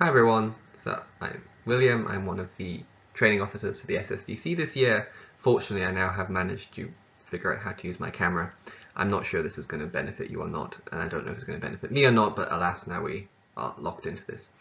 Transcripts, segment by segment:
Hi everyone, so I'm William. I'm one of the training officers for the SSDC this year. Fortunately, I now have managed to figure out how to use my camera. I'm not sure this is going to benefit you or not, and I don't know if it's going to benefit me or not, but alas, now we are locked into this.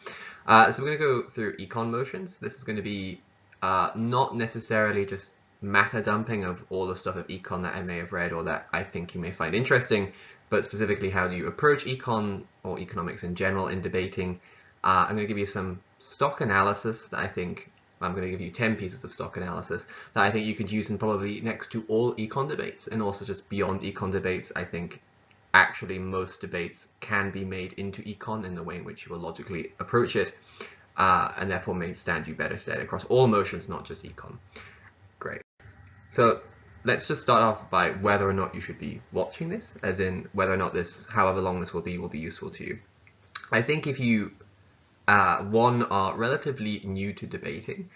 So we're going to go through econ motions. This is going to be not necessarily just matter dumping of all the stuff of econ that I may have read or that I think you may find interesting, but specifically how do you approach econ or economics in general in debating. I'm going to give you some stock analysis that I think, I'm going to give you 10 pieces of stock analysis that I think you could use in probably next to all econ debates, and also just beyond econ debates. I think actually most debates can be made into econ in the way in which you will logically approach it, and therefore may stand you better stead across all motions, not just econ. Great. So let's just start off by whether or not you should be watching this, as in whether or not this, however long this will be useful to you. I think if you one, are relatively new to debating,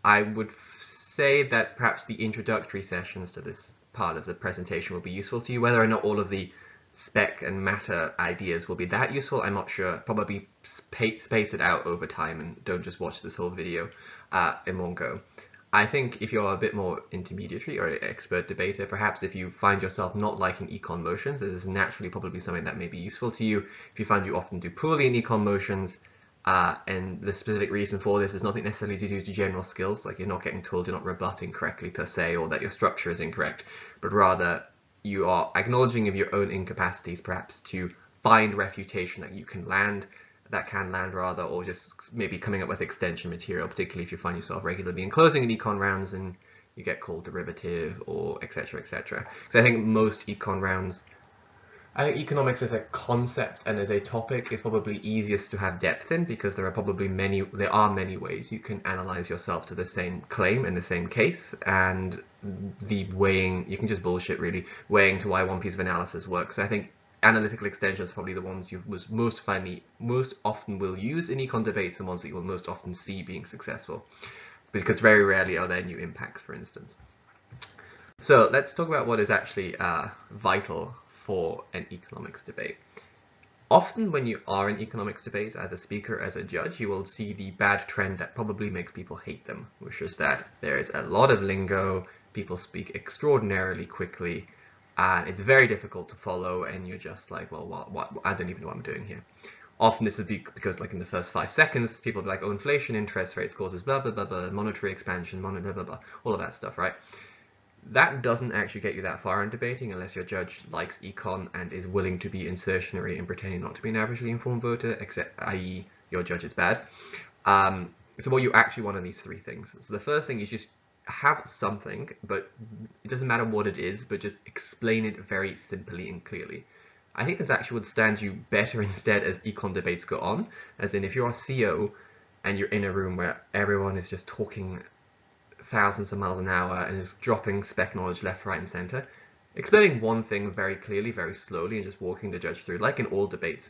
I would say that perhaps the introductory sessions to this part of the presentation will be useful to you. Whether or not all of the spec and matter ideas will be that useful, I'm not sure. Probably space it out over time and don't just watch this whole video in one go. I think if you're a bit more intermediary or an expert debater, perhaps if you find yourself not liking econ motions, this is naturally probably something that may be useful to you. If you find you often do poorly in econ motions, and the specific reason for this is nothing necessarily to do with general skills, like you're not getting told you're not rebutting correctly per se, or that your structure is incorrect, but rather you are acknowledging of your own incapacities perhaps to find refutation that you can land, or just maybe coming up with extension material, particularly if you find yourself regularly enclosing in econ rounds and you get called derivative or etc, etc. So I think most econ rounds, I think economics as a concept and as a topic is probably easiest to have depth in, because there are many ways you can analyze yourself to the same claim in the same case, and the weighing, you can just bullshit really, weighing to why one piece of analysis works. So I think analytical extensions are probably the ones you most often will use in econ debates, and ones that you will most often see being successful, because very rarely are there new impacts, for instance. So let's talk about what is actually vital for an economics debate. Often when you are in economics debates as a speaker, as a judge, you will see the bad trend that probably makes people hate them, which is that there is a lot of lingo, people speak extraordinarily quickly, and it's very difficult to follow, and you're just like, well, what I don't even know what I'm doing here. Often this would be because, like, in the first 5 seconds, people will be like, oh, inflation, interest rates causes blah, blah, blah, blah, monetary expansion, blah, blah, blah, all of that stuff, right? That doesn't actually get you that far in debating unless your judge likes econ and is willing to be insertionary and pretending not to be an averagely informed voter, except i.e. your judge is bad. So what you actually want are these 3 things. So the first thing is just have something, but it doesn't matter what it is, but just explain it very simply and clearly. I think this actually would stand you better instead as econ debates go on, as in if you're a CO and you're in a room where everyone is just talking thousands of miles an hour and is dropping spec knowledge left, right, and center, explaining one thing very clearly, very slowly, and just walking the judge through, like in all debates,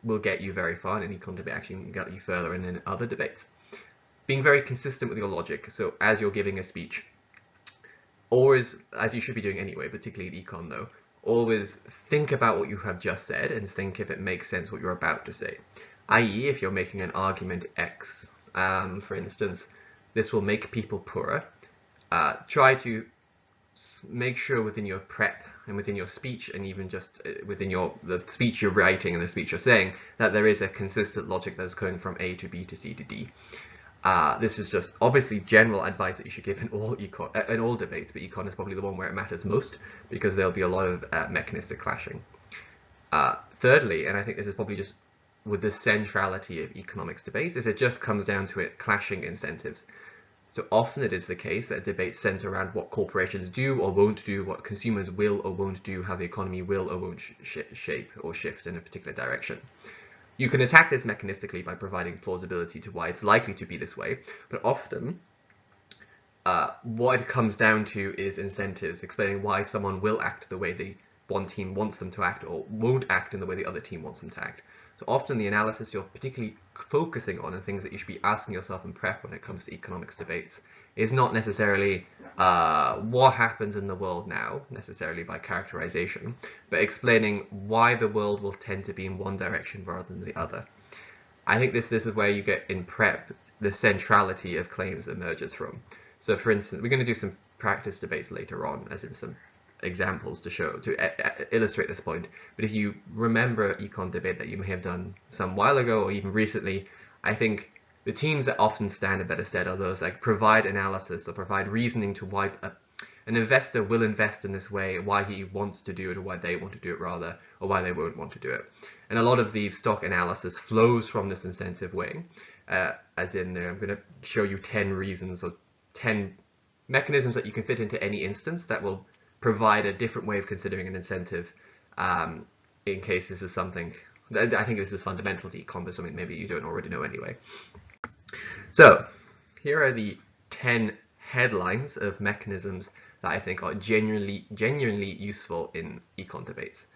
will get you very far, and an econ debate actually can get you further in other debates. Being very consistent with your logic, so as you're giving a speech, always, as you should be doing anyway, particularly in econ though, always think about what you have just said and think if it makes sense what you're about to say. I.e., if you're making an argument X, for instance, this will make people poorer. Try to make sure within your prep and within your speech, and even just within the speech you're writing and the speech you're saying, that there is a consistent logic that's going from A to B to C to D. This is just obviously general advice that you should give in all debates, but econ is probably the one where it matters most, because there'll be a lot of mechanistic clashing. Thirdly, and I think this is probably just with the centrality of economics debates, is it just comes down to it clashing incentives. So often it is the case that debates center around what corporations do or won't do, what consumers will or won't do, how the economy will or won't shape or shift in a particular direction. You can attack this mechanistically by providing plausibility to why it's likely to be this way, but often what it comes down to is incentives, explaining why someone will act the way one team wants them to act, or won't act in the way the other team wants them to act. So often the analysis you're particularly focusing on, and things that you should be asking yourself in prep when it comes to economics debates, is not necessarily what happens in the world now, necessarily by characterization, but explaining why the world will tend to be in one direction rather than the other. I think this is where you get in prep the centrality of claims emerges from. So for instance, we're going to do some practice debates later on, as in some examples to show, to illustrate this point. But if you remember econ debate that you may have done some while ago or even recently, I think the teams that often stand a better stead are those that provide analysis or provide reasoning to why an investor will invest in this way, why he wants to do it, or why they want to do it rather, or why they won't want to do it. And a lot of the stock analysis flows from this incentive weighing, as in I'm going to show you 10 reasons or 10 mechanisms that you can fit into any instance that will provide a different way of considering an incentive, in case this is something, I think this is fundamental to econ, but something maybe you don't already know anyway. So here are the 10 headlines of mechanisms that I think are genuinely useful in econ debates.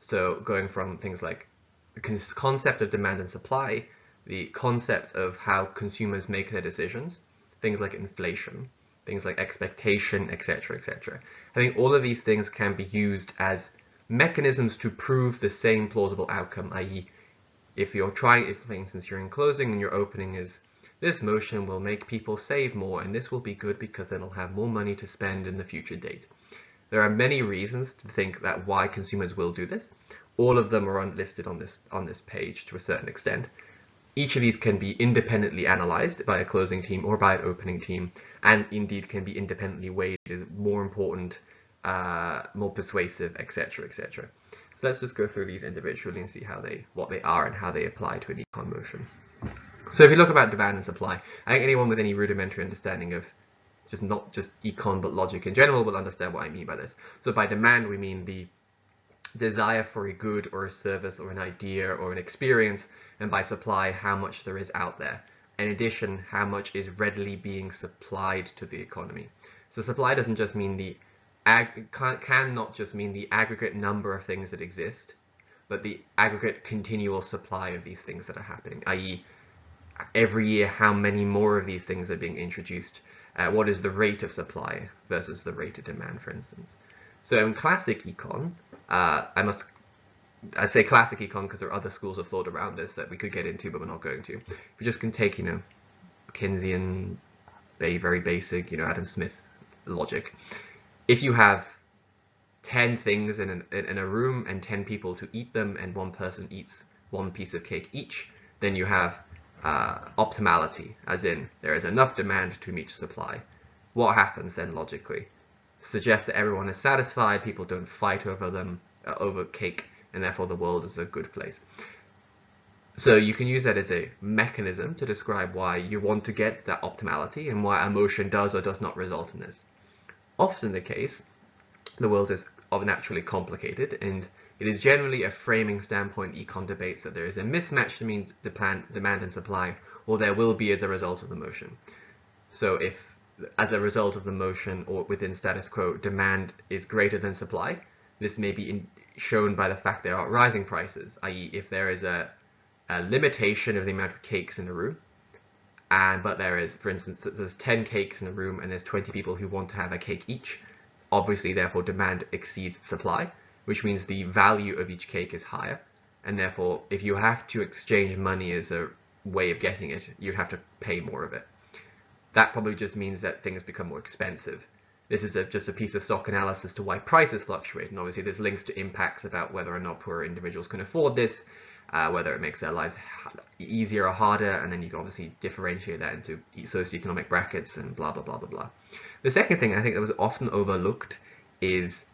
So going from things like the concept of demand and supply, the concept of how consumers make their decisions, things like inflation, things like expectation, etc., etc. I think all of these things can be used as mechanisms to prove the same plausible outcome, i.e. if for instance you're in closing and your opening is this motion will make people save more and this will be good because they'll have more money to spend in the future date. There are many reasons to think that why consumers will do this. All of them are listed on this page to a certain extent. Each of these can be independently analyzed by a closing team or by an opening team, and indeed can be independently weighed as more important, more persuasive, etc., etc. So let's just go through these individually and see what they are and how they apply to an econ motion. So if you look about demand and supply, I think anyone with any rudimentary understanding of not just econ but logic in general will understand what I mean by this. So by demand we mean the desire for a good or a service or an idea or an experience, and by supply how much there is out there. In addition, how much is readily being supplied to the economy. So supply doesn't just mean cannot just mean the aggregate number of things that exist, but the aggregate continual supply of these things that are happening, i.e. every year how many more of these things are being introduced, what is the rate of supply versus the rate of demand, for instance. So in classic econ, I say classic econ because there are other schools of thought around this that we could get into, but we're not going to. If we just can take, Keynesian, very basic, Adam Smith logic. If you have 10 things in a room and 10 people to eat them, and one person eats one piece of cake each, then you have optimality, as in there is enough demand to meet supply. What happens then logically? Suggests that everyone is satisfied, people don't fight over cake, and therefore the world is a good place. So you can use that as a mechanism to describe why you want to get that optimality and why a motion does or does not result in this. Often the case, the world is naturally complicated, and it is generally a framing standpoint econ debates that there is a mismatch between demand and supply, or there will be as a result of the motion. So if as a result of the motion or within status quo demand is greater than supply, this may be shown by the fact there are rising prices, i.e. if there is a limitation of the amount of cakes in a room, but there is, for instance, there's 10 cakes in a room and there's 20 people who want to have a cake each, obviously therefore demand exceeds supply, which means the value of each cake is higher, and therefore if you have to exchange money as a way of getting it, you'd have to pay more of it. That probably just means that things become more expensive. This is just a piece of stock analysis to why prices fluctuate, and obviously there's links to impacts about whether or not poor individuals can afford this, whether it makes their lives easier or harder, and then you can obviously differentiate that into socioeconomic brackets and blah blah blah blah blah. The second thing I think that was often overlooked is,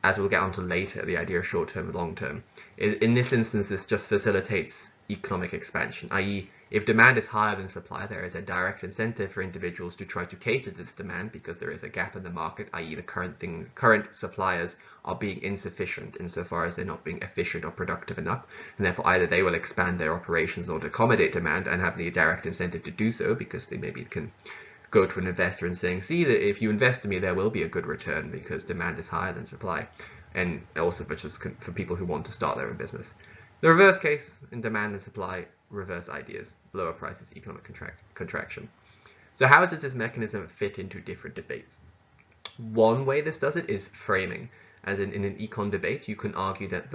as we'll get onto later, the idea of short-term and long-term. In this instance, this just facilitates economic expansion, i.e. if demand is higher than supply, there is a direct incentive for individuals to try to cater to this demand because there is a gap in the market, i.e. the current suppliers are being insufficient insofar as they're not being efficient or productive enough, and therefore either they will expand their operations or to accommodate demand and have the direct incentive to do so because they maybe can go to an investor and saying, see, that if you invest in me, there will be a good return because demand is higher than supply, and also for people who want to start their own business. The reverse case, in demand and supply, reverse ideas, lower prices, economic contraction. So how does this mechanism fit into different debates? One way this does it is framing, as in an econ debate, you can argue that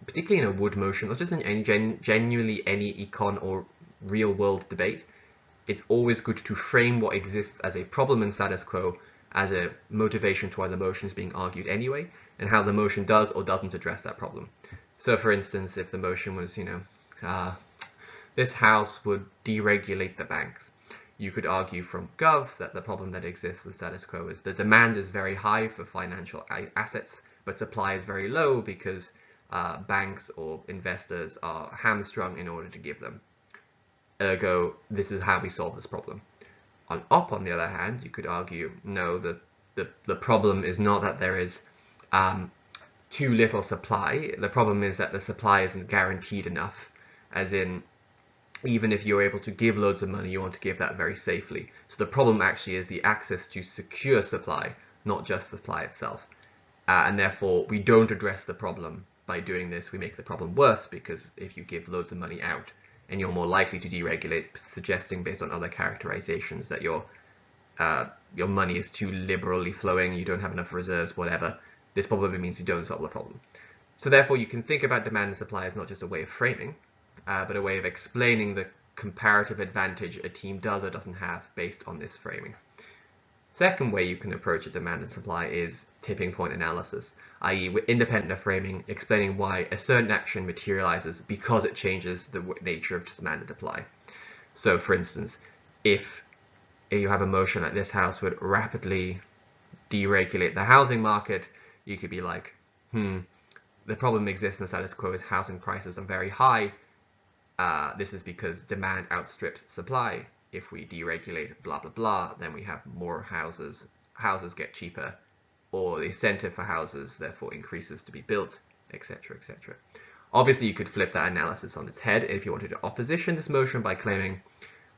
particularly in a wood motion, or just in any genuinely any econ or real world debate, it's always good to frame what exists as a problem in status quo as a motivation to why the motion is being argued anyway, and how the motion does or doesn't address that problem. So for instance, if the motion was, this house would deregulate the banks, you could argue from Gov that the problem that exists in the status quo is the demand is very high for financial assets, but supply is very low because banks or investors are hamstrung in order to give them. Ergo, this is how we solve this problem. On the other hand, you could argue, no, the problem is not that there is too little supply. The problem is that the supply isn't guaranteed enough, as in, even if you're able to give loads of money, you want to give that very safely. So the problem actually is the access to secure supply, not just supply itself. And therefore, we don't address the problem by doing this. We make the problem worse, because if you give loads of money out, and you're more likely to deregulate, suggesting based on other characterizations that your money is too liberally flowing, you don't have enough reserves, whatever. This probably means you don't solve the problem. So therefore, you can think about demand and supply as not just a way of framing, but a way of explaining the comparative advantage a team does or doesn't have based on this framing. Second way you can approach a demand and supply is tipping point analysis, i.e. we're independent of framing, explaining why a certain action materializes because it changes the nature of demand and supply. So for instance, if you have a motion like this house would rapidly deregulate the housing market, you could be like, the problem exists in the status quo is housing prices are very high. This is because demand outstrips supply. If we deregulate blah blah blah, then we have more houses get cheaper, or the incentive for houses therefore increases to be built, etc., etc. Obviously, you could flip that analysis on its head if you wanted to opposition this motion by claiming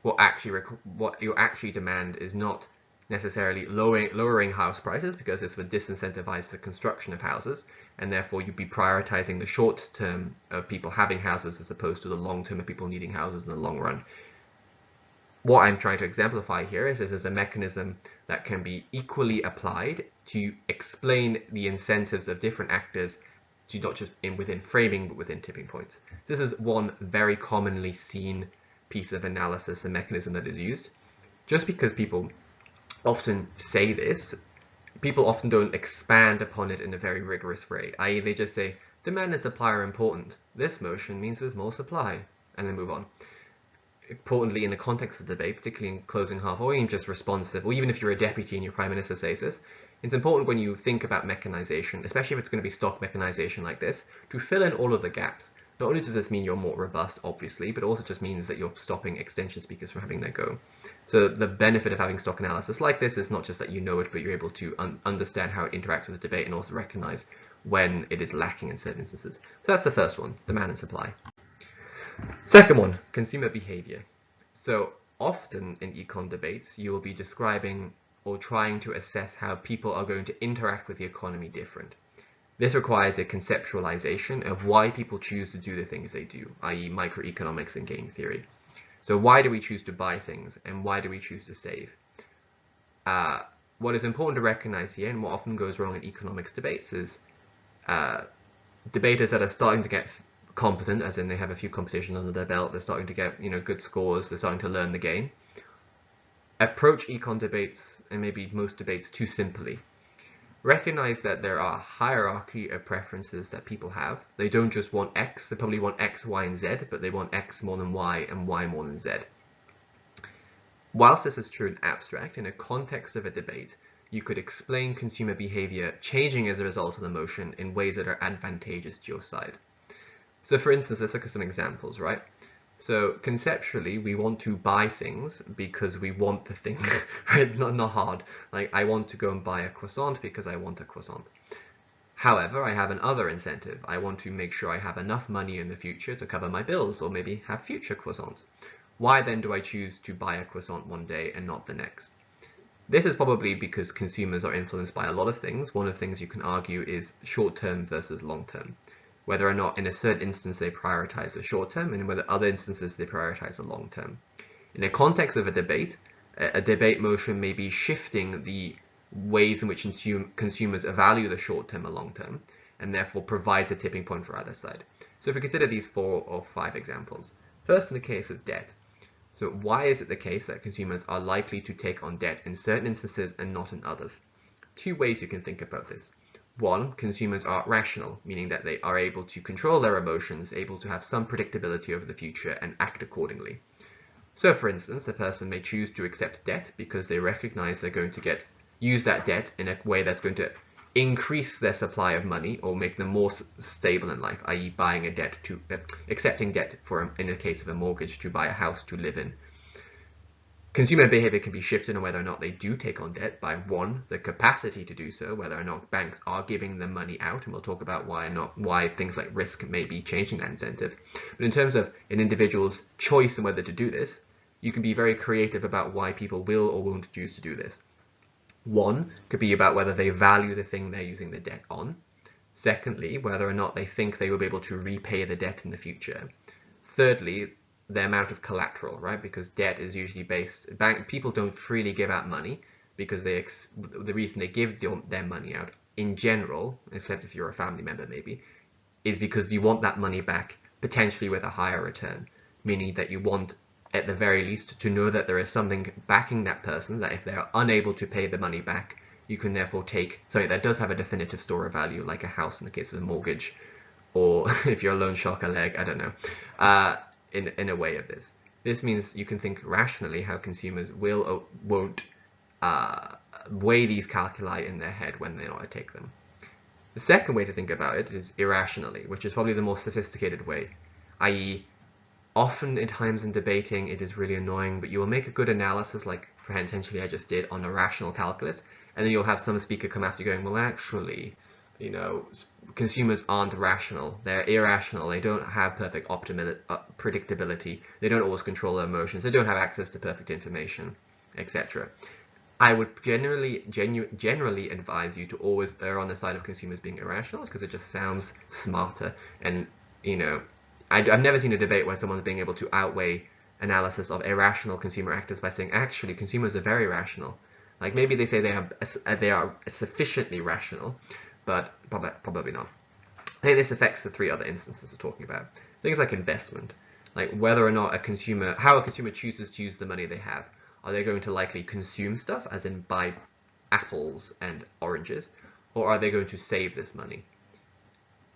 what you actually demand is not necessarily lowering house prices, because this would disincentivize the construction of houses, and therefore you'd be prioritizing the short term of people having houses as opposed to the long term of people needing houses in the long run. What I'm trying to exemplify here is this is a mechanism that can be equally applied to explain the incentives of different actors, to not just within framing, but within tipping points. This is one very commonly seen piece of analysis and mechanism that is used. Just because people often say this, people often don't expand upon it in a very rigorous way, i.e. they just say, demand and supply are important. This motion means there's more supply, and then move on. Importantly, in the context of debate, particularly in closing half, or even just responsive, or even if you're a deputy and your prime minister says this, it's important when you think about mechanization, especially if it's going to be stock mechanization like this, to fill in all of the gaps. Not only does this mean you're more robust, obviously, but also just means that you're stopping extension speakers from having their go. So the benefit of having stock analysis like this is not just that you know it, but you're able to understand how it interacts with the debate and also recognize when it is lacking in certain instances. So that's the first one, demand and supply. Second one, consumer behavior. So often in econ debates, you will be describing or trying to assess how people are going to interact with the economy different. This requires a conceptualization of why people choose to do the things they do, i.e. microeconomics and game theory. So why do we choose to buy things, and why do we choose to save? What is important to recognize here, and what often goes wrong in economics debates, is debaters that are starting to get competent, as in they have a few competitions under their belt, they're starting to get good scores, they're starting to learn the game, approach econ debates, and maybe most debates, too simply. Recognize that there are a hierarchy of preferences that people have. They don't just want X, they probably want X, Y, and Z, but they want X more than Y and Y more than Z. Whilst this is true in abstract, in a context of a debate, you could explain consumer behavior changing as a result of the motion in ways that are advantageous to your side. So for instance, let's look at some examples, right? So conceptually, we want to buy things because we want the thing, right? Not hard. Like, I want to go and buy a croissant because I want a croissant. However, I have another incentive. I want to make sure I have enough money in the future to cover my bills, or maybe have future croissants. Why then do I choose to buy a croissant one day and not the next? This is probably because consumers are influenced by a lot of things. One of the things you can argue is short-term versus long-term. Whether or not in a certain instance they prioritize the short term, and in whether other instances they prioritize the long term. In the context of a debate motion may be shifting the ways in which consumers value the short term or long term, and therefore provides a tipping point for either side. So if we consider these 4 or 5 examples, first in the case of debt. So why is it the case that consumers are likely to take on debt in certain instances and not in others? 2 ways you can think about this. 1, consumers are rational, meaning that they are able to control their emotions, able to have some predictability over the future and act accordingly. So for instance, a person may choose to accept debt because they recognize they're going to use that debt in a way that's going to increase their supply of money or make them more stable in life, i.e. accepting debt in the case of a mortgage to buy a house to live in. Consumer behavior can be shifted on whether or not they do take on debt by 1, the capacity to do so, whether or not banks are giving them money out, and we'll talk about why things like risk may be changing that incentive. But in terms of an individual's choice on whether to do this, you can be very creative about why people will or won't choose to do this. 1 could be about whether they value the thing they're using the debt on. Secondly, whether or not they think they will be able to repay the debt in the future. Thirdly, the amount of collateral, right? Because debt is usually people don't freely give out money because the reason they give their money out in general, except if you're a family member maybe, is because you want that money back potentially with a higher return, meaning that you want at the very least to know that there is something backing that person, that if they are unable to pay the money back, you can therefore take something that does have a definitive store of value, like a house in the case of a mortgage, or if you're a loan shark, a leg, I don't know, in a way of this. This means you can think rationally how consumers will or won't weigh these calculi in their head when they ought to take them. The second way to think about it is irrationally, which is probably the more sophisticated way, i.e. often in times in debating it is really annoying, but you will make a good analysis like potentially I just did on a rational calculus, and then you'll have some speaker come after you going, well actually, you know, consumers aren't rational, they're irrational, they don't have perfect predictability, they don't always control their emotions, they don't have access to perfect information, etc. I would generally advise you to always err on the side of consumers being irrational because it just sounds smarter. And, you know, I've never seen a debate where someone's being able to outweigh analysis of irrational consumer actors by saying, actually, consumers are very rational. Like maybe they say they are sufficiently rational, but probably not. I think this affects the 3 other instances we're talking about. Things like investment, like whether or not how a consumer chooses to use the money they have. Are they going to likely consume stuff, as in buy apples and oranges, or are they going to save this money?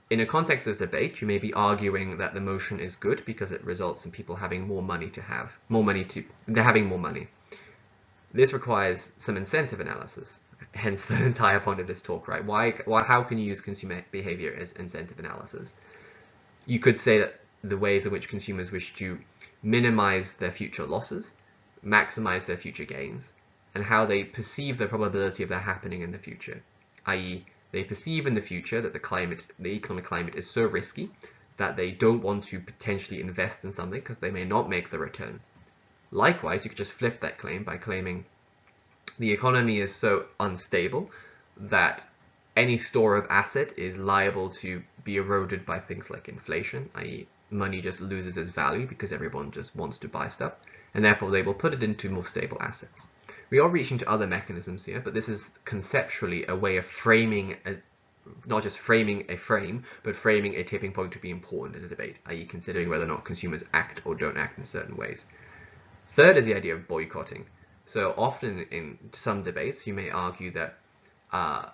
In a context of debate, you may be arguing that the motion is good because it results in people having more money they're having more money. This requires some incentive analysis, hence the entire point of this talk, right? How can you use consumer behavior as incentive analysis? You could say that the ways in which consumers wish to minimize their future losses, maximize their future gains, and how they perceive the probability of that happening in the future, i.e. they perceive in the future that the economic climate is so risky that they don't want to potentially invest in something because they may not make the return. Likewise, you could just flip that claim by claiming the economy is so unstable that any store of asset is liable to be eroded by things like inflation, i.e. money just loses its value because everyone just wants to buy stuff, and therefore they will put it into more stable assets. We are reaching to other mechanisms here, but this is conceptually a way of framing, not just framing a frame, but framing a tipping point to be important in a debate, i.e. considering whether or not consumers act or don't act in certain ways. Third is the idea of boycotting. So often in some debates, you may argue that,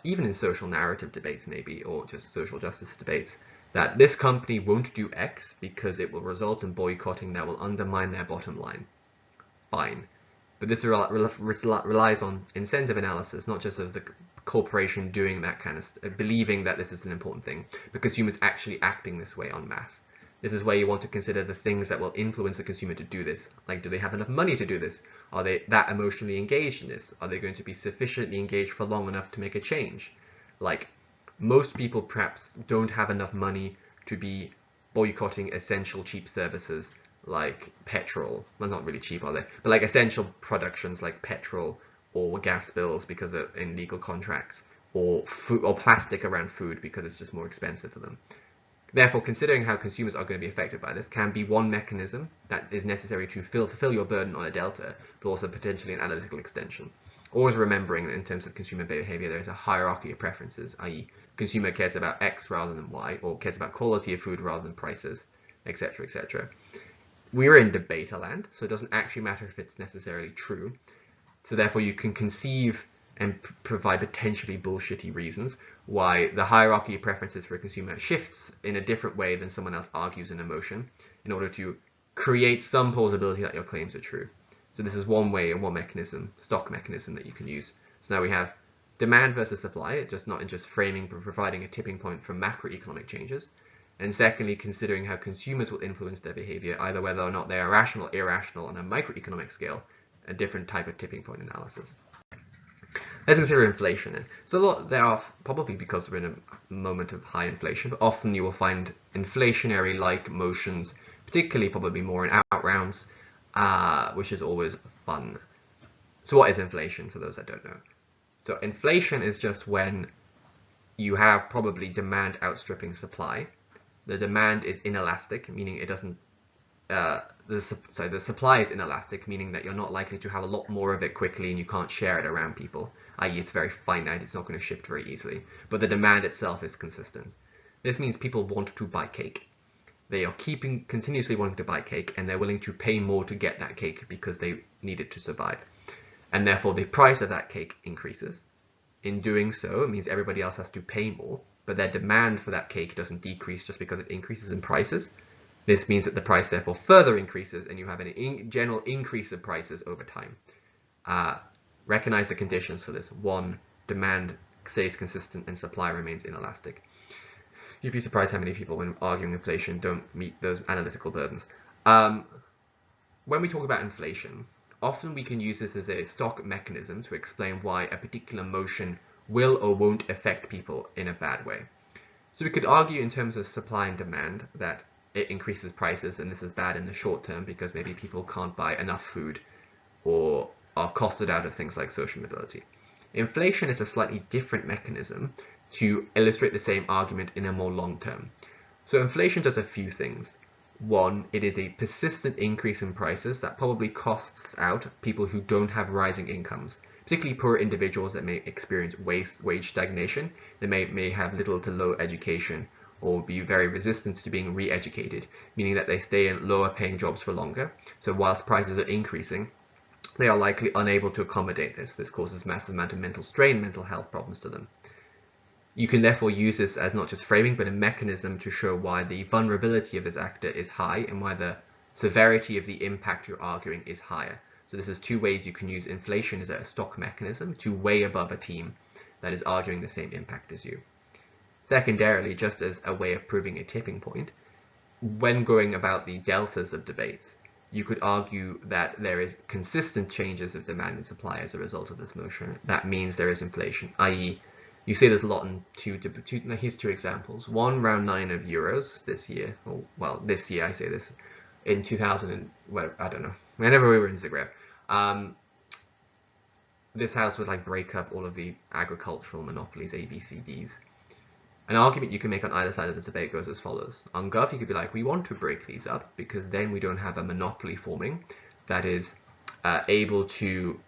even in social narrative debates maybe, or just social justice debates, that this company won't do X because it will result in boycotting that will undermine their bottom line. Fine. But this relies on incentive analysis, not just of the corporation doing that kind of believing that this is an important thing, but consumers actually acting this way en masse. This is where you want to consider the things that will influence the consumer to do this. Like, do they have enough money to do this? Are they that emotionally engaged in this? Are they going to be sufficiently engaged for long enough to make a change? Like, most people perhaps don't have enough money to be boycotting essential cheap services like petrol. Well, not really cheap, are they? But like essential productions like petrol or gas bills because they're in legal contracts, or food or plastic around food because it's just more expensive for them. Therefore, considering how consumers are going to be affected by this can be one mechanism that is necessary to fulfill your burden on a delta, but also potentially an analytical extension. always remembering that in terms of consumer behavior, there's a hierarchy of preferences, i.e. consumer cares about X rather than Y, or cares about quality of food rather than prices, etc., etc. We're in debate land, so it doesn't actually matter if it's necessarily true. So therefore you can conceive and provide potentially bullshitty reasons why the hierarchy of preferences for a consumer shifts in a different way than someone else argues in emotion in order to create some plausibility that your claims are true. So this is one way and one mechanism, stock mechanism that you can use. So now we have demand versus supply, not in just framing but providing a tipping point for macroeconomic changes. And secondly, considering how consumers will influence their behavior, either whether or not they are rational or irrational on a microeconomic scale, a different type of tipping point analysis. Let's consider inflation then. So there are, probably because we're in a moment of high inflation, but often you will find inflationary-like motions, particularly probably more in out rounds, which is always fun. So what is inflation, for those that don't know? So inflation is just when you have probably demand outstripping supply. The demand is inelastic, meaning it doesn't, the supply is inelastic, meaning that you're not likely to have a lot more of it quickly and you can't share it around people, i.e. it's very finite, it's not going to shift very easily. But the demand itself is consistent. This means people want to buy cake. They are continuously wanting to buy cake, and they're willing to pay more to get that cake because they need it to survive. And therefore the price of that cake increases. In doing so, it means everybody else has to pay more, but their demand for that cake doesn't decrease just because it increases in prices. This means that the price therefore further increases, and you have a general increase of prices over time. Recognize the conditions for this. 1, demand stays consistent and supply remains inelastic. You'd be surprised how many people, when arguing inflation, don't meet those analytical burdens. When we talk about inflation, often we can use this as a stock mechanism to explain why a particular motion will or won't affect people in a bad way. So we could argue in terms of supply and demand that it increases prices, and this is bad in the short term because maybe people can't buy enough food or are costed out of things like social mobility. Inflation is a slightly different mechanism to illustrate the same argument in a more long term. So inflation does a few things. 1, it is a persistent increase in prices that probably costs out people who don't have rising incomes, particularly poor individuals that may experience wage stagnation. They may have little to low education or be very resistant to being re-educated, meaning that they stay in lower paying jobs for longer. So whilst prices are increasing, they are likely unable to accommodate this. This causes massive amount of mental strain, mental health problems to them. You can therefore use this as not just framing, but a mechanism to show why the vulnerability of this actor is high and why the severity of the impact you're arguing is higher. So this is 2 ways you can use inflation as a stock mechanism to weigh above a team that is arguing the same impact as you. Secondarily, just as a way of proving a tipping point, when going about the deltas of debates, you could argue that there is consistent changes of demand and supply as a result of this motion. That means there is inflation, i.e. you see this a lot in here's 2 examples. 1, round 9 of euros this year, or well, this year I say this, in 2000, well, I don't know, whenever we were in Zagreb. This house would like break up all of the agricultural monopolies, ABCDs. An argument you can make on either side of the debate goes as follows. On Gov, you could be like, we want to break these up because then we don't have a monopoly forming that is able to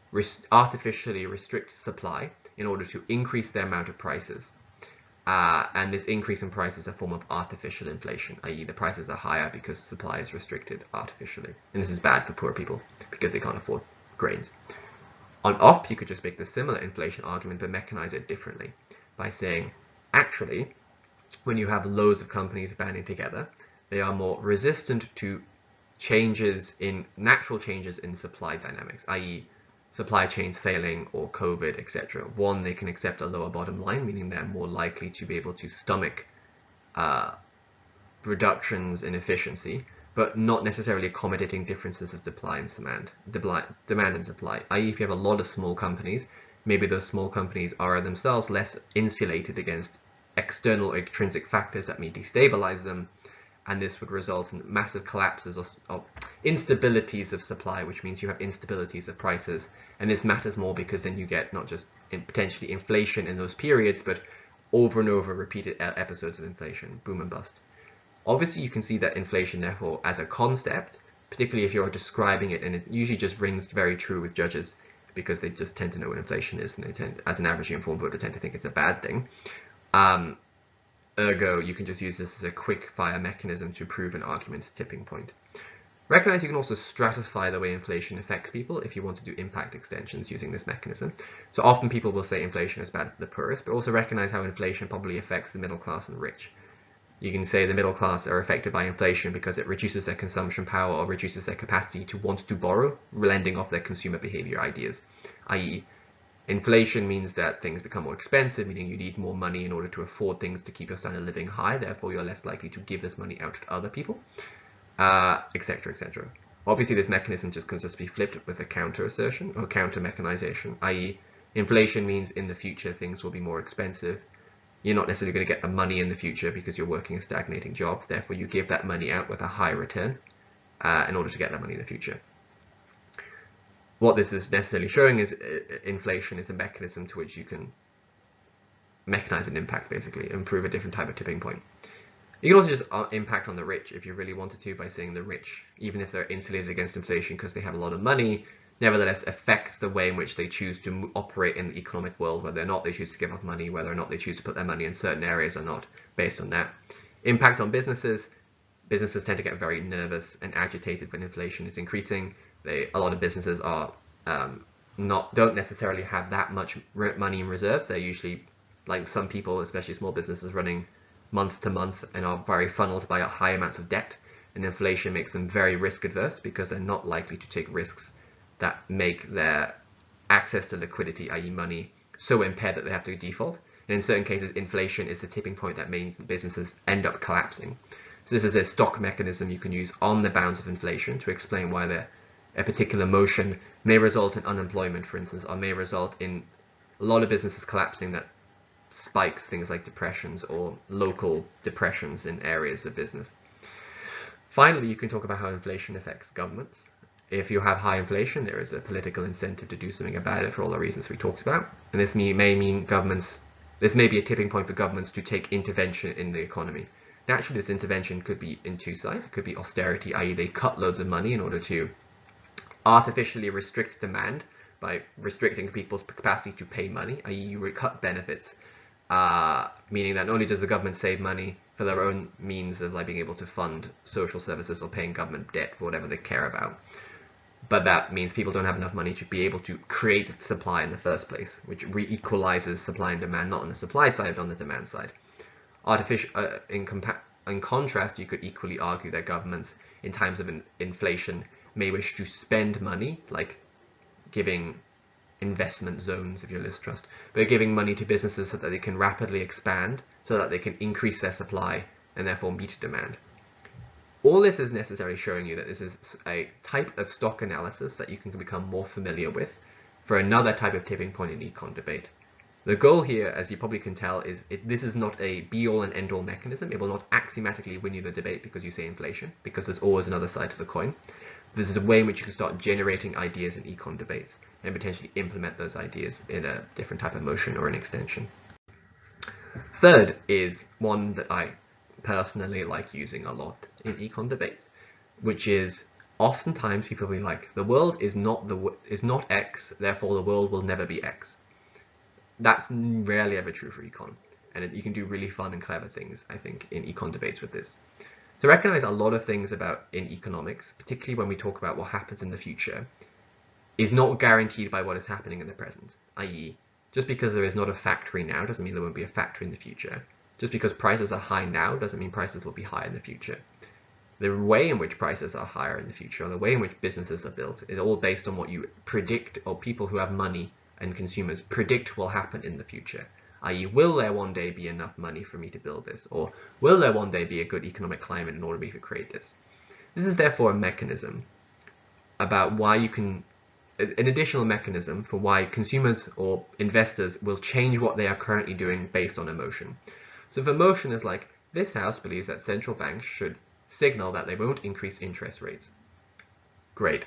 artificially restrict supply in order to increase the amount of prices. And this increase in price is a form of artificial inflation, i.e. the prices are higher because supply is restricted artificially. And this is bad for poor people because they can't afford grains. On Op, you could just make the similar inflation argument but mechanize it differently by saying, actually, when you have loads of companies banding together, they are more resistant to natural changes in supply dynamics, i.e. supply chains failing or COVID, etc. 1, they can accept a lower bottom line, meaning they're more likely to be able to stomach reductions in efficiency, but not necessarily accommodating differences of demand and supply, i.e. if you have a lot of small companies, maybe those small companies are themselves less insulated against external or intrinsic factors that may destabilize them, and this would result in massive collapses or instabilities of supply, which means you have instabilities of prices. And this matters more because then you get not just potentially inflation in those periods, but over and over repeated episodes of inflation, boom and bust. Obviously, you can see that inflation, therefore, as a concept, particularly if you're describing it, and it usually just rings very true with judges, because they just tend to know what inflation is, and they tend, as an average informed voter, tend to think it's a bad thing. Ergo, you can just use this as a quick fire mechanism to prove an argument tipping point. Recognize you can also stratify the way inflation affects people if you want to do impact extensions using this mechanism. So often people will say inflation is bad for the poorest, but also recognize how inflation probably affects the middle class and rich. You can say the middle class are affected by inflation because it reduces their consumption power or reduces their capacity to want to borrow, lending off their consumer behavior ideas, i.e. inflation means that things become more expensive, meaning you need more money in order to afford things to keep your standard of living high, therefore you're less likely to give this money out to other people, etc., etc. Obviously this mechanism just can just be flipped with a counter assertion or counter mechanization, i.e. inflation means in the future things will be more expensive. You're not necessarily going to get the money in the future because you're working a stagnating job, therefore you give that money out with a high return in order to get that money in the future. What this is necessarily showing is inflation is a mechanism to which you can mechanize an impact, basically, improve a different type of tipping point. You can also just impact on the rich if you really wanted to by saying the rich, even if they're insulated against inflation because they have a lot of money, nevertheless affects the way in which they choose to operate in the economic world, whether or not they choose to give up money, whether or not they choose to put their money in certain areas or not, based on that. Impact on businesses. Businesses tend to get very nervous and agitated when inflation is increasing. A lot of businesses are don't necessarily have that much money in reserves. They're usually, like some people, especially small businesses, running month to month and are very funneled by high amounts of debt. And inflation makes them very risk adverse because they're not likely to take risks that make their access to liquidity, i.e. money, so impaired that they have to default. And in certain cases, inflation is the tipping point that means that businesses end up collapsing. So this is a stock mechanism you can use on the bounds of inflation to explain why a particular motion may result in unemployment, for instance, or may result in a lot of businesses collapsing that spikes things like depressions or local depressions in areas of business. Finally, you can talk about how inflation affects governments. If you have high inflation, there is a political incentive to do something about it for all the reasons we talked about. And this may mean this may be a tipping point for governments to take intervention in the economy. Naturally, this intervention could be in two sides. It could be austerity, i.e. they cut loads of money in order to artificially restrict demand by restricting people's capacity to pay money, i.e. you cut benefits, meaning that not only does the government save money for their own means of like being able to fund social services or paying government debt for whatever they care about, but that means people don't have enough money to be able to create supply in the first place, which re-equalizes supply and demand, not on the supply side, but on the demand side. In contrast, you could equally argue that governments, in times of inflation, may wish to spend money, like giving investment zones if you're Liz Trust, but giving money to businesses so that they can rapidly expand, so that they can increase their supply and therefore meet demand. All this is necessarily showing you that this is a type of stock analysis that you can become more familiar with for another type of tipping point in econ debate. The goal here, as you probably can tell, is this is not a be-all and end-all mechanism. It will not axiomatically win you the debate because you say inflation, because there's always another side to the coin. This is a way in which you can start generating ideas in econ debates and potentially implement those ideas in a different type of motion or an extension. Third is one that I personally like using a lot in econ debates, which is oftentimes people will be like, the world is not X, therefore the world will never be X. That's rarely ever true for econ, and you can do really fun and clever things, I think, in econ debates with this. To recognize a lot of things in economics, particularly when we talk about what happens in the future, is not guaranteed by what is happening in the present, i.e. just because there is not a factory now doesn't mean there won't be a factory in the future. Just because prices are high now doesn't mean prices will be high in the future. The way in which prices are higher in the future, or the way in which businesses are built, is all based on what you predict, or people who have money and consumers predict will happen in the future. I.e., will there one day be enough money for me to build this? Or will there one day be a good economic climate in order for me to create this? This is therefore a mechanism about why you can, an additional mechanism for why consumers or investors will change what they are currently doing based on emotion. So if emotion is like, this house believes that central banks should signal that they won't increase interest rates. Great.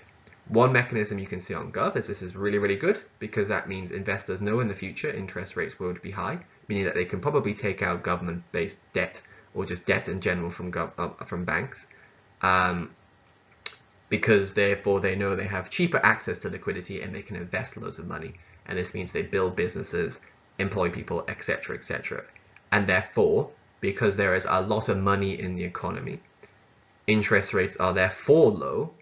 One mechanism you can see on Gov is this is really, really good because that means investors know in the future interest rates won't be high, meaning that they can probably take out government-based debt or just debt in general from banks because therefore they know they have cheaper access to liquidity and they can invest loads of money. And this means they build businesses, employ people, etc., etc. And therefore, because there is a lot of money in the economy, interest rates are therefore low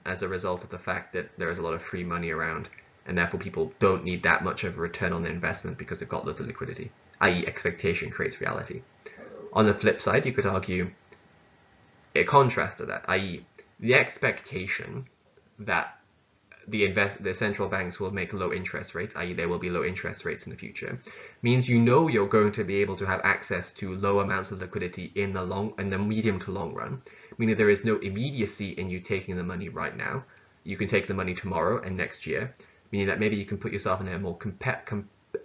as a result of the fact that there is a lot of free money around, and therefore people don't need that much of a return on their investment because they've got loads of liquidity, i.e. expectation creates reality. On the flip side, you could argue a contrast to that, i.e. the expectation that the central banks will make low interest rates, i.e. there will be low interest rates in the future, means you know you're going to be able to have access to low amounts of liquidity in the medium to long run, meaning there is no immediacy in you taking the money right now. You can take the money tomorrow and next year, meaning that maybe you can put yourself in a more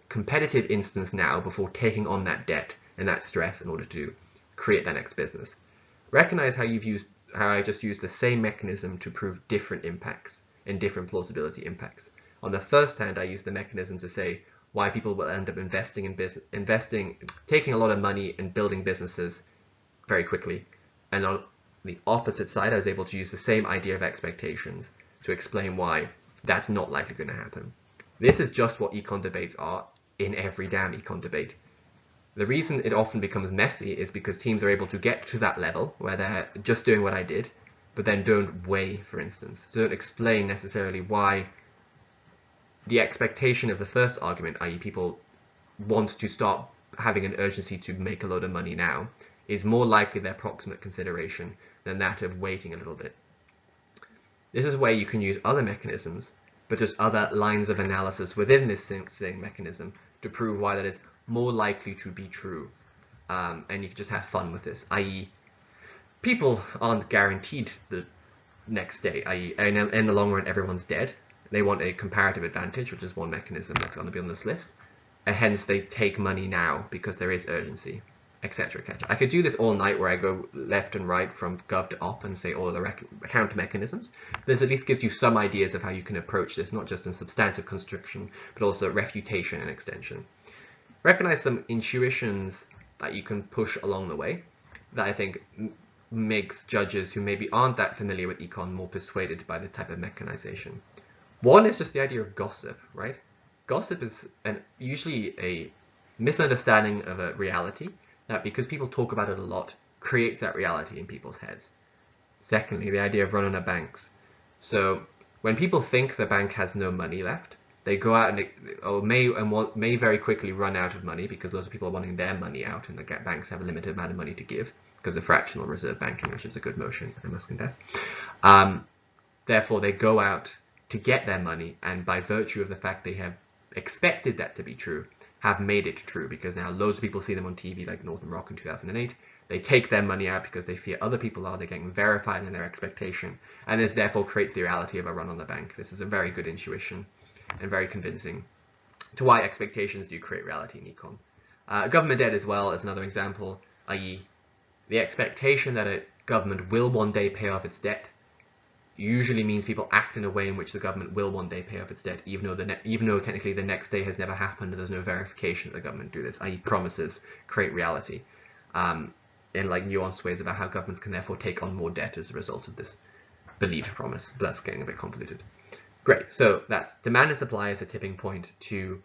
competitive instance now before taking on that debt and that stress in order to create that next business. Recognize how I just used the same mechanism to prove different impacts and different plausibility impacts. On the first hand, I used the mechanism to say why people will end up taking a lot of money and building businesses very quickly. And on the opposite side, I was able to use the same idea of expectations to explain why that's not likely going to happen. This is just what econ debates are in every damn econ debate. The reason it often becomes messy is because teams are able to get to that level where they're just doing what I did, but then don't weigh, for instance. So don't explain necessarily why the expectation of the first argument, i.e. people want to start having an urgency to make a load of money now, is more likely their proximate consideration than that of waiting a little bit. This is where you can use other mechanisms, but just other lines of analysis within this same mechanism to prove why that is more likely to be true. And you can just have fun with this, i.e. people aren't guaranteed the next day, i.e. in the long run everyone's dead. They want a comparative advantage, which is one mechanism that's going to be on this list, and hence they take money now because there is urgency, etc., etc. I could do this all night where I go left and right from gov to op and say all of the counter mechanisms. This at least gives you some ideas of how you can approach this, not just in substantive construction, but also refutation and extension. Recognize some intuitions that you can push along the way that I think makes judges who maybe aren't that familiar with econ more persuaded by the type of mechanization. One is just the idea of gossip, right? Gossip is usually a misunderstanding of a reality that, because people talk about it a lot, creates that reality in people's heads. Secondly, the idea of running a banks. So when people think the bank has no money left, they go out and may very quickly run out of money because lots of people are wanting their money out, and the banks have a limited amount of money to give because of fractional reserve banking, which is a good motion, I must confess. Therefore, they go out to get their money, and by virtue of the fact they have expected that to be true, have made it true, because now loads of people see them on TV like Northern Rock in 2008. They take their money out because they fear other people are. They're getting verified in their expectation, and this therefore creates the reality of a run on the bank. This is a very good intuition and very convincing to why expectations do create reality in econ. Government debt as well is another example, i.e. the expectation that a government will one day pay off its debt usually means people act in a way in which the government will one day pay off its debt, even though technically the next day has never happened and there's no verification that the government do this, i.e. promises create reality in like nuanced ways about how governments can therefore take on more debt as a result of this believed promise. But that's getting a bit convoluted. Great, so that's demand and supply as a tipping point to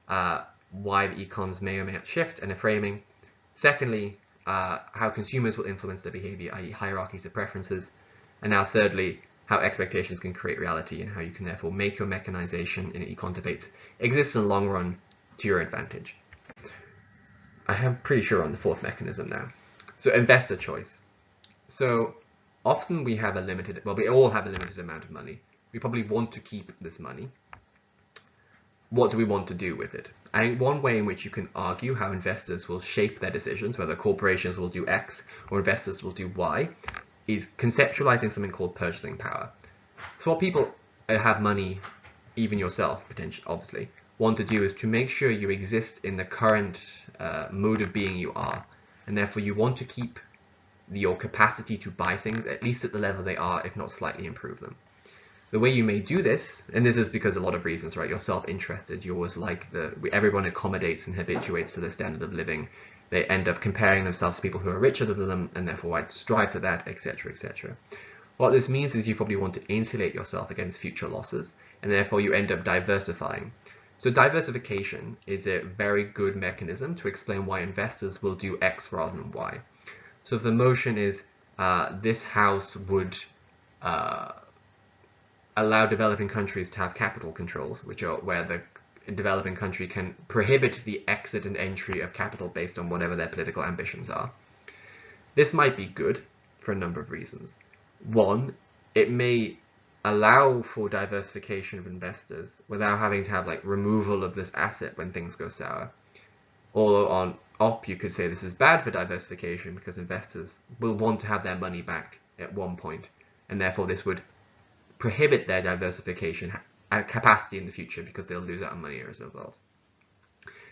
why the econs may or may not shift and a framing. Secondly, how consumers will influence their behavior, i.e. hierarchies of preferences. And now thirdly, how expectations can create reality and how you can therefore make your mechanization in econ debates exist in the long run to your advantage. I am pretty sure on the fourth mechanism now. So investor choice. So often we have we all have a limited amount of money. We probably want to keep this money. What do we want to do with it? I think one way in which you can argue how investors will shape their decisions, whether corporations will do X or investors will do Y, is conceptualizing something called purchasing power. So what people have money, even yourself, potentially, obviously, want to do is to make sure you exist in the current mode of being you are, and therefore you want to keep your capacity to buy things at least at the level they are, if not slightly improve them. The way you may do this, and this is because a lot of reasons, right? You're self-interested. You always like everyone accommodates and habituates to the standard of living. They end up comparing themselves to people who are richer than them, and therefore I strive to that, etc., etc. What this means is you probably want to insulate yourself against future losses, and therefore you end up diversifying. So diversification is a very good mechanism to explain why investors will do X rather than Y. So if the motion is this house would allow developing countries to have capital controls, which are where the developing country can prohibit the exit and entry of capital based on whatever their political ambitions are. This might be good for a number of reasons. One, it may allow for diversification of investors without having to have like removal of this asset when things go sour. Although on op, you could say this is bad for diversification because investors will want to have their money back at one point, and therefore this would prohibit their diversification capacity in the future because they'll lose out on money as a result.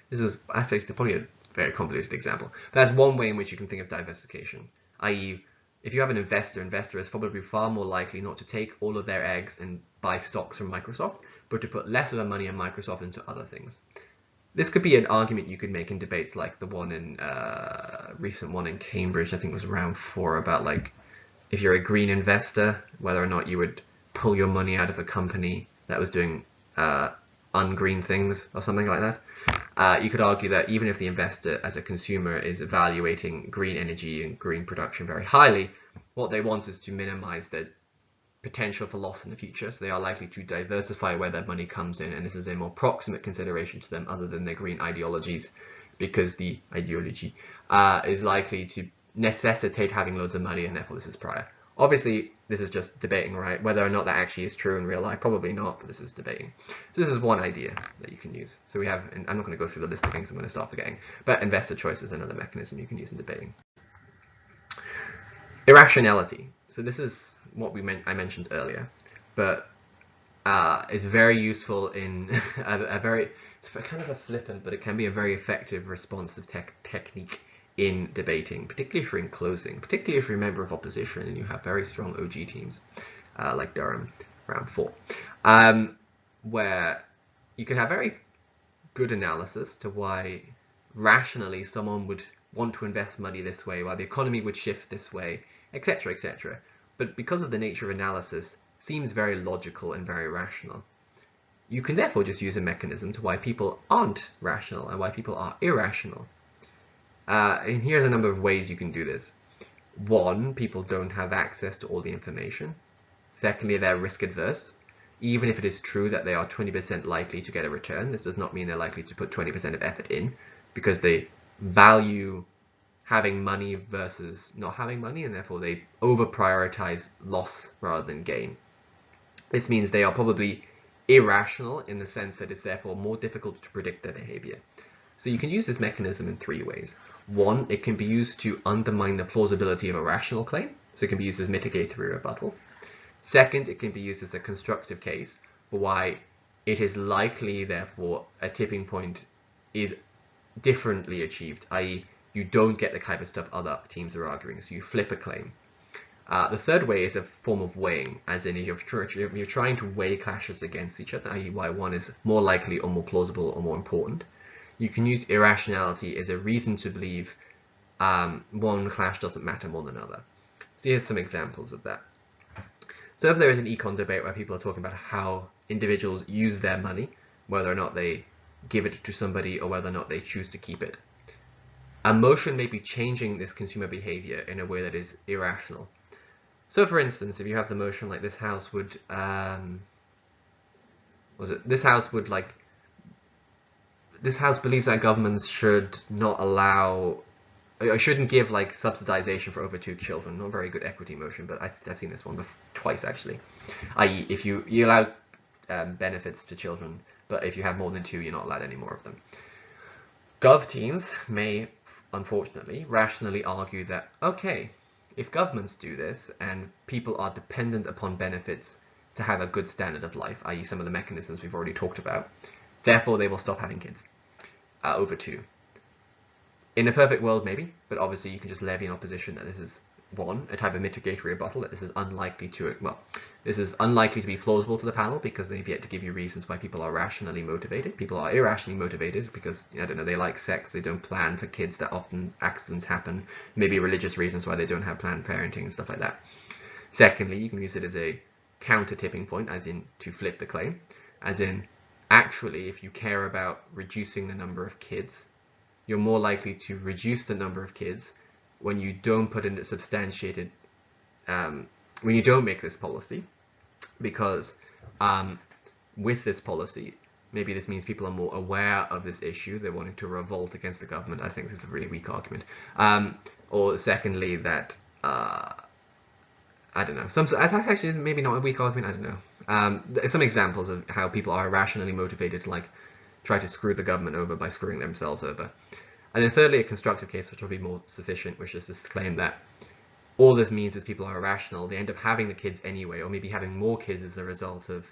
This is actually probably a very convoluted example, but that's one way in which you can think of diversification, i.e. if you have an investor is probably far more likely not to take all of their eggs and buy stocks from Microsoft, but to put less of their money in Microsoft into other things. This could be an argument you could make in debates like the one in recent one in Cambridge, I think it was round 4, about like if you're a green investor, whether or not you would pull your money out of a company that was doing ungreen things or something like that. You could argue that even if the investor as a consumer is evaluating green energy and green production very highly, what they want is to minimize the potential for loss in the future, so they are likely to diversify where their money comes in, and this is a more proximate consideration to them other than their green ideologies, because the ideology is likely to necessitate having loads of money, and therefore this is prior. Obviously, this is just debating, right? Whether or not that actually is true in real life, probably not, but this is debating. So this is one idea that you can use. So we have, and I'm not going to go through the list of things I'm going to start forgetting, but investor choice is another mechanism you can use in debating. Irrationality. So this is what I mentioned earlier, but is very useful in it's kind of a flippant, but it can be a very effective responsive technique in debating, particularly if you're in closing, particularly if you're a member of opposition and you have very strong OG teams, like Durham, round 4, where you can have very good analysis to why rationally someone would want to invest money this way, why the economy would shift this way, etc., etc. But because of the nature of analysis, seems very logical and very rational. You can therefore just use a mechanism to why people aren't rational and why people are irrational. And here's a number of ways you can do this. One, people don't have access to all the information. Secondly, they're risk adverse. Even if it is true that they are 20% likely to get a return, this does not mean they're likely to put 20% of effort in, because they value having money versus not having money, and therefore they over-prioritize loss rather than gain. This means they are probably irrational in the sense that it's therefore more difficult to predict their behavior. So you can use this mechanism in 3 ways. One, it can be used to undermine the plausibility of a rational claim, so it can be used as mitigatory rebuttal. Second, it can be used as a constructive case for why it is likely, therefore, a tipping point is differently achieved, i.e. you don't get the type of stuff other teams are arguing, so you flip a claim. The third way is a form of weighing, as in you're trying to weigh clashes against each other, i.e. why one is more likely or more plausible or more important. You can use irrationality as a reason to believe one clash doesn't matter more than another. So here's some examples of that. So if there is an econ debate where people are talking about how individuals use their money, whether or not they give it to somebody or whether or not they choose to keep it, a motion may be changing this consumer behavior in a way that is irrational. So for instance, if you have the motion like this house would, this house believes that governments should not allow, or shouldn't give like subsidization for over 2 children. Not a very good equity motion, but I've seen this one twice actually. I.e. if you allow benefits to children, but if you have more than 2, you're not allowed any more of them. Gov teams may, unfortunately, rationally argue that, okay, if governments do this and people are dependent upon benefits to have a good standard of life, i.e. some of the mechanisms we've already talked about, therefore they will stop having kids over 2. In a perfect world, maybe, but obviously you can just levy an opposition that this is, one, a type of mitigatory rebuttal, that this is unlikely to, this is unlikely to be plausible to the panel because they've yet to give you reasons why people are rationally motivated. People are irrationally motivated because, I don't know, they like sex, they don't plan for kids, that often accidents happen, maybe religious reasons why they don't have planned parenting and stuff like that. Secondly, you can use it as a counter tipping point, as in to flip the claim, as in actually if you care about reducing the number of kids, you're more likely to reduce the number of kids when you don't put in a substantiated, when you don't make this policy, because with this policy, maybe this means people are more aware of this issue, they're wanting to revolt against the government. I think this is a really weak argument. Or secondly, that I don't know. That's actually maybe not a weak argument. I don't know. Some examples of how people are irrationally motivated to like try to screw the government over by screwing themselves over. And then thirdly, a constructive case, which will be more sufficient, which is this claim that all this means is people are irrational. They end up having the kids anyway, or maybe having more kids as a result of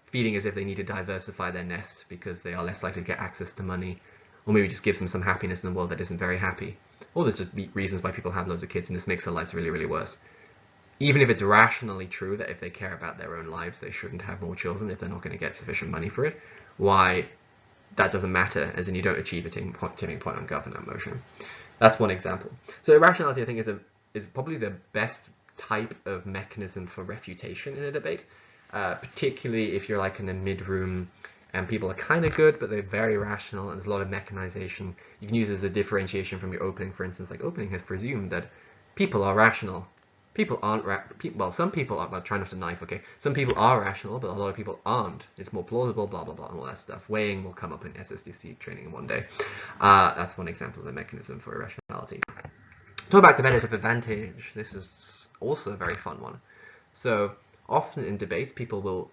feeling as if they need to diversify their nest because they are less likely to get access to money, or maybe just gives them some happiness in a world that isn't very happy. Or there's just reasons why people have loads of kids, and this makes their lives really, really worse. Even if it's rationally true that if they care about their own lives, they shouldn't have more children if they're not going to get sufficient money for it, why that doesn't matter, as in you don't achieve a tipping point on government motion. That's one example. So irrationality, I think, is probably the best type of mechanism for refutation in a debate, particularly if you're like in a mid-room and people are kind of good, but they're very rational and there's a lot of mechanization. You can use it as a differentiation from your opening, for instance. Like opening has presumed that people are rational. People aren't, well, some people are, well, try not to knife, okay? Some people are rational, but a lot of people aren't. It's more plausible, blah, blah, blah, and all that stuff. Weighing will come up in SSDC training one day. That's one example of the mechanism for irrationality. Talk about competitive advantage. This is also a very fun one. So often in debates, people will,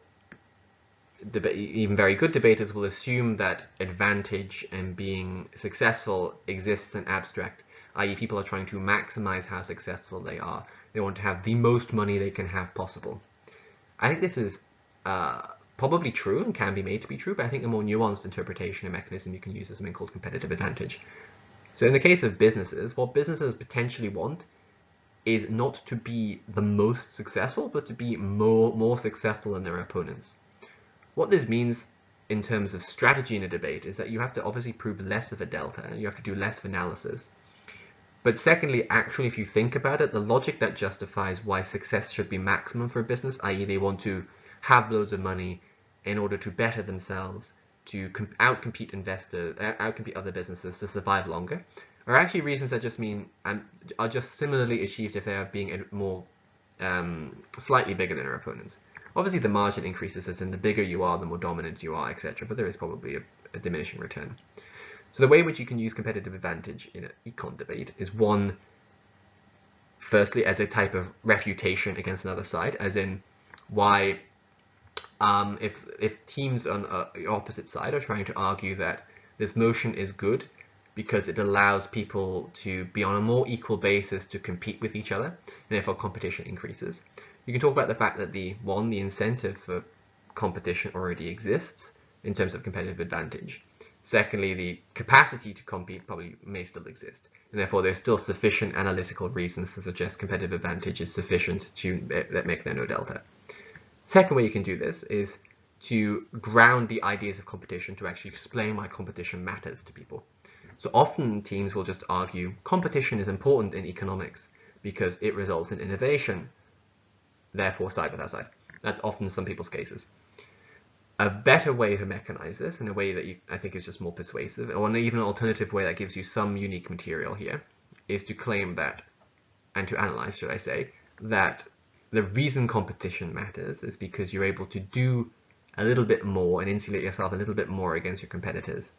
even very good debaters will assume that advantage and being successful exists in abstract, i.e. people are trying to maximize how successful they are. They want to have the most money they can have possible. I think this is probably true and can be made to be true, but I think a more nuanced interpretation and mechanism you can use is something called competitive advantage. So in the case of businesses, what businesses potentially want is not to be the most successful, but to be more successful than their opponents. What this means in terms of strategy in a debate is that you have to obviously prove less of a delta, you have to do less of analysis. But secondly, actually, if you think about it, the logic that justifies why success should be maximum for a business, i.e. they want to have loads of money in order to better themselves, to outcompete investors, outcompete other businesses, to survive longer, are actually reasons that just mean are just similarly achieved if they are being more slightly bigger than their opponents. Obviously, the margin increases as in the bigger you are, the more dominant you are, etc. But there is probably a diminishing return. So the way in which you can use competitive advantage in an econ debate is one, firstly, as a type of refutation against another side, as in why if teams on the opposite side are trying to argue that this motion is good because it allows people to be on a more equal basis to compete with each other, and therefore competition increases. You can talk about the fact that the incentive for competition already exists in terms of competitive advantage. Secondly, the capacity to compete probably may still exist, and therefore there's still sufficient analytical reasons to suggest competitive advantage is sufficient to make there no delta. Second way you can do this is to ground the ideas of competition to actually explain why competition matters to people. So often teams will just argue competition is important in economics because it results in innovation, therefore side with side. That's often some people's cases. A better way to mechanize this in a way that I think is just more persuasive, or even an alternative way that gives you some unique material here, is to claim that, and to analyze, should I say, that the reason competition matters is because you're able to do a little bit more and insulate yourself a little bit more against your competitors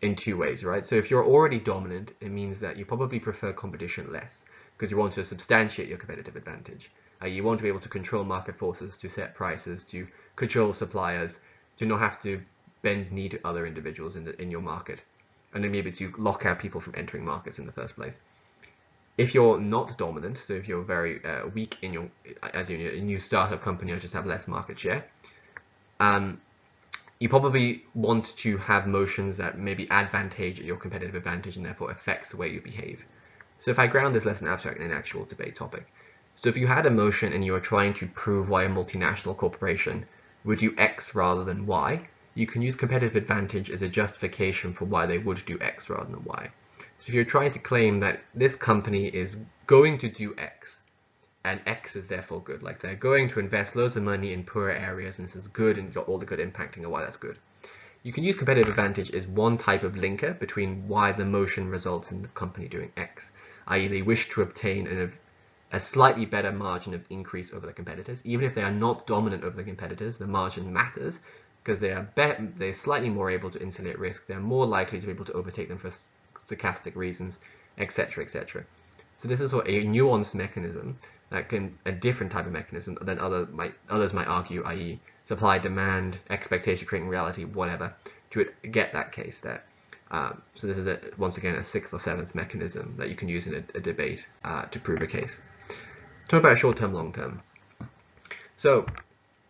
in two ways, right? So if you're already dominant, it means that you probably prefer competition less because you want to substantiate your competitive advantage. You want to be able to control market forces, to set prices, to control suppliers, to not have to bend knee to other individuals in your market, and then maybe to lock out people from entering markets in the first place. If you're not dominant, so if you're very weak in your, as in a new startup company or just have less market share, you probably want to have motions that maybe advantage your competitive advantage and therefore affects the way you behave. So if I ground this less in abstract than an actual debate topic, so if you had a motion and you were trying to prove why a multinational corporation would do X rather than Y, you can use competitive advantage as a justification for why they would do X rather than Y. So if you're trying to claim that this company is going to do X, and X is therefore good. Like they're going to invest loads of money in poorer areas, and this is good, and you've got all the good impacting of why that's good. You can use competitive advantage as one type of linker between why the motion results in the company doing X, i.e. they wish to obtain a slightly better margin of increase over the competitors. Even if they are not dominant over the competitors, the margin matters because they're slightly more able to insulate risk, they're more likely to be able to overtake them for stochastic reasons, etc., etc. So this is sort of a nuanced mechanism that can, a different type of mechanism than others might argue, i.e. supply, demand, expectation, creating reality, whatever, to get that case there. So this is, once again, a 6th or 7th mechanism that you can use in a debate to prove a case. Talk about short-term, long-term. So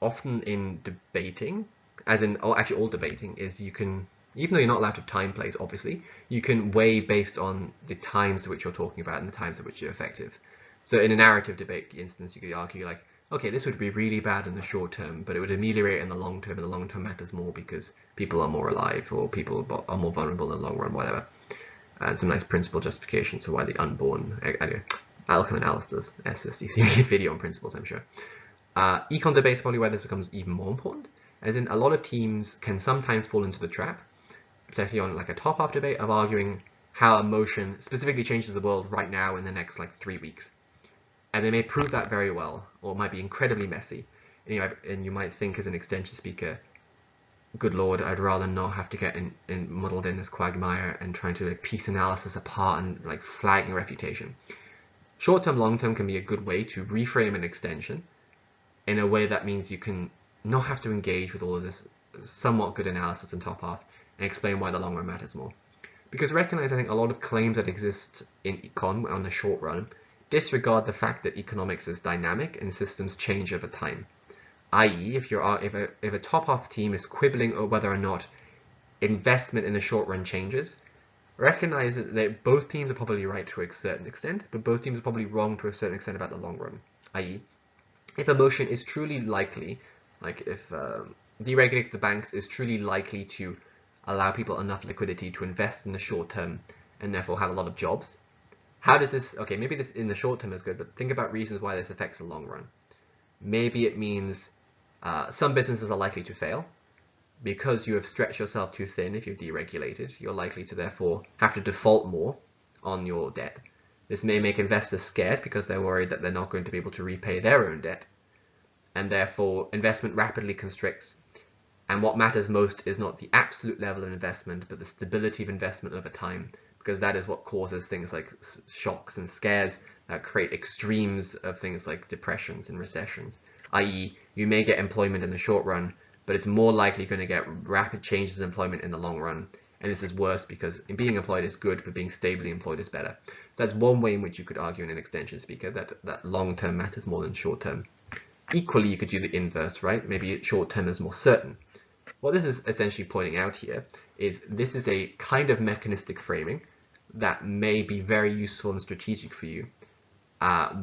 often in debating, as in actually all debating, is you can, even though you're not allowed to time place, obviously, you can weigh based on the times to which you're talking about and the times at which you're effective. So in a narrative debate instance, you could argue like, okay, this would be really bad in the short term, but it would ameliorate in the long term, and the long term matters more because people are more alive or people are more vulnerable in the long run, whatever. And some nice principle justification, so why the unborn, anyway, Alcon and Alistair's SSDC video on principles, I'm sure. Econ debates probably where this becomes even more important, as in a lot of teams can sometimes fall into the trap, particularly on like a top-half debate, of arguing how emotion specifically changes the world right now in the next like 3 weeks. And they may prove that very well, or it might be incredibly messy. And you might think as an extension speaker, good lord, I'd rather not have to get muddled in this quagmire and trying to like piece analysis apart and like flagging a refutation. Short-term, long-term can be a good way to reframe an extension in a way that means you can not have to engage with all of this somewhat good analysis in top half and explain why the long run matters more. Because recognize, I think, a lot of claims that exist in econ on the short run disregard the fact that economics is dynamic and systems change over time. I.e., if a top half team is quibbling over whether or not investment in the short run changes, recognize that both teams are probably right to a certain extent, but both teams are probably wrong to a certain extent about the long run. I.e., if a motion is truly likely, like if deregulating the banks is truly likely to allow people enough liquidity to invest in the short term and therefore have a lot of jobs, how does this, okay, maybe this in the short term is good, but think about reasons why this affects the long run. Maybe it means some businesses are likely to fail because you have stretched yourself too thin. If you're deregulated, you're likely to therefore have to default more on your debt. This may make investors scared because they're worried that they're not going to be able to repay their own debt, and therefore investment rapidly constricts. And what matters most is not the absolute level of investment, but the stability of investment over time, because that is what causes things like shocks and scares that create extremes of things like depressions and recessions. I.e., you may get employment in the short run, but it's more likely going to get rapid changes in employment in the long run. And this is worse because being employed is good, but being stably employed is better. So that's one way in which you could argue in an extension speaker that long-term matters more than short-term. Equally, you could do the inverse, right? Maybe short-term is more certain. What this is essentially pointing out here is this is a kind of mechanistic framing that may be very useful and strategic for you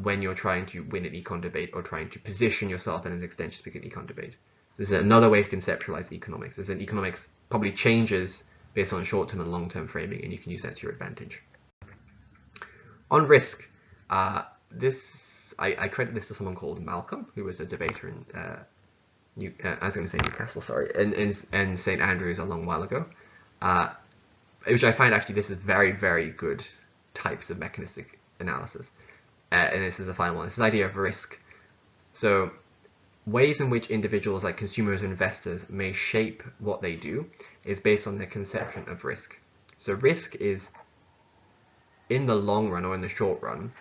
when you're trying to win an econ debate or trying to position yourself in an extension speaker econ debate. This is another way to conceptualize economics. As in, economics probably changes based on short-term and long-term framing, and you can use that to your advantage. On risk, I credit this to someone called Malcolm, who was a debater in I was going to say Newcastle, sorry, in St. Andrews a long while ago, which I find actually this is very, very good types of mechanistic analysis. And this is the final one. This is the idea of risk. So ways in which individuals like consumers or investors may shape what they do is based on their conception of risk. So risk is, in the long run or in the short run,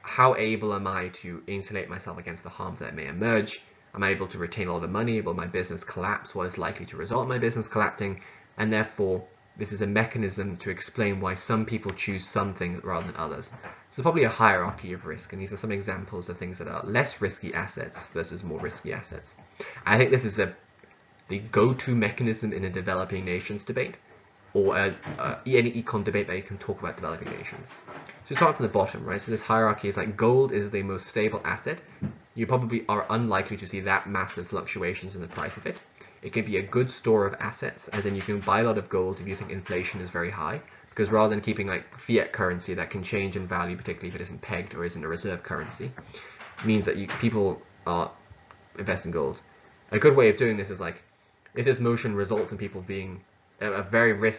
how able am I to insulate myself against the harms that may emerge? Am I able to retain all the money? Will my business collapse? What is likely to result in my business collapsing? And therefore, this is a mechanism to explain why some people choose some things rather than others. So probably a hierarchy of risk, and these are some examples of things that are less risky assets versus more risky assets. I think this is the go-to mechanism in a developing nations debate, or any econ debate that you can talk about developing nations. So we start from the bottom, right? So this hierarchy is like gold is the most stable asset. You probably are unlikely to see that massive fluctuations in the price of it. It can be a good store of assets, as in you can buy a lot of gold if you think inflation is very high, because rather than keeping like fiat currency that can change in value, particularly if it isn't pegged or isn't a reserve currency, means that people are investing gold. A good way of doing this is like, if this motion results in people being a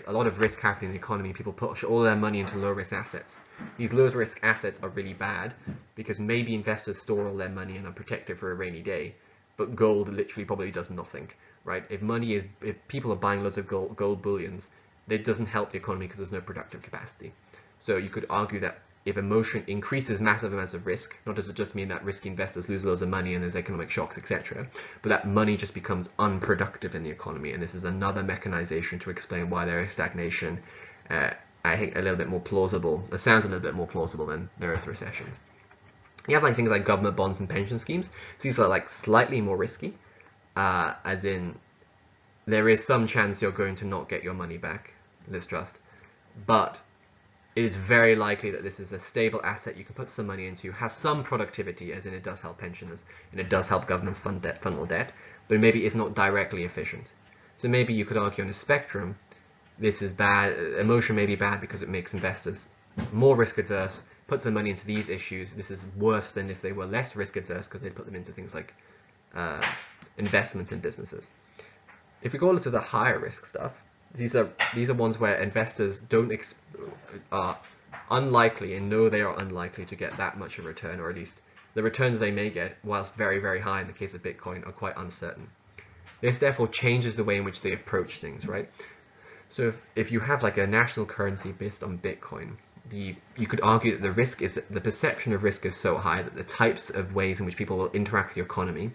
lot of risk happening in the economy, people put all their money into low risk assets. These low risk assets are really bad because maybe investors store all their money and are protected for a rainy day, but gold literally probably does nothing, right? If people are buying loads of gold bullions, it doesn't help the economy because there's no productive capacity. So you could argue that if a motion increases massive amounts of risk, not does it just mean that risky investors lose loads of money and there's economic shocks, etc., but that money just becomes unproductive in the economy. And this is another mechanization to explain why there is stagnation. I think a little bit more plausible. It sounds a little bit more plausible than there is recessions. You have like things like government bonds and pension schemes. So these are like slightly more risky, as in there is some chance you're going to not get your money back, Liz Trust, but it is very likely that this is a stable asset you can put some money into, has some productivity, as in it does help pensioners, and it does help governments funnel debt, but maybe it's not directly efficient. So maybe you could argue on a spectrum, this is bad, emotion may be bad because it makes investors more risk adverse, puts their money into these issues. This is worse than if they were less risk adverse because they'd put them into things like investments in businesses. If we go into the higher risk stuff, these are ones where investors are unlikely and know they are unlikely to get that much of a return, or at least the returns they may get, whilst very, very high in the case of Bitcoin, are quite uncertain. This therefore changes the way in which they approach things, right? So if you have like a national currency based on Bitcoin, you could argue that the risk is the perception of risk is so high that the types of ways in which people will interact with the economy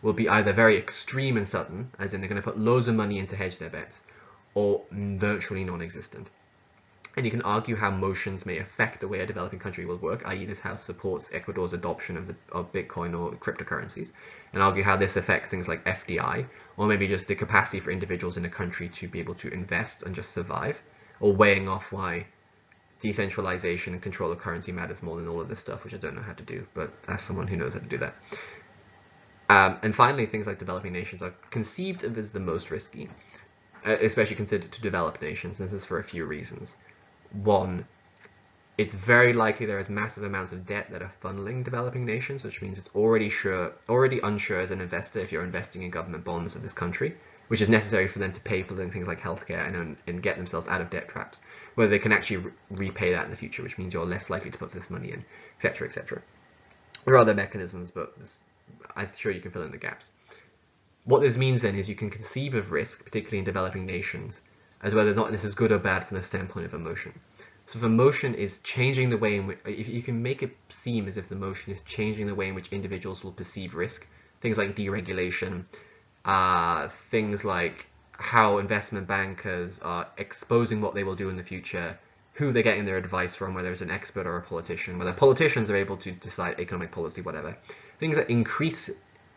will be either very extreme and sudden, as in they're going to put loads of money in to hedge their bets, or virtually non-existent. And you can argue how motions may affect the way a developing country will work, i.e. this house supports Ecuador's adoption of Bitcoin or cryptocurrencies, and argue how this affects things like FDI, or maybe just the capacity for individuals in a country to be able to invest and just survive, or weighing off why decentralization and control of currency matters more than all of this stuff, which I don't know how to do, but as someone who knows how to do that. And finally, things like developing nations are conceived of as the most risky, especially considered to developed nations. This is for a few reasons. One, it's very likely there is massive amounts of debt that are funneling developing nations, which means it's already unsure as an investor if you're investing in government bonds of this country, which is necessary for them to pay for things like healthcare and get themselves out of debt traps, whether they can actually repay that in the future, which means you're less likely to put this money in, etc., etc. There are other mechanisms, but I'm sure you can fill in the gaps. What this means then is you can conceive of risk, particularly in developing nations, as whether or not this is good or bad from the standpoint of emotion. So if emotion is changing the way in which, if you can make it seem as if the emotion is changing the way in which individuals will perceive risk, things like deregulation, things like how investment bankers are exposing what they will do in the future, who they're getting their advice from, whether it's an expert or a politician, whether politicians are able to decide economic policy, whatever. Things that increase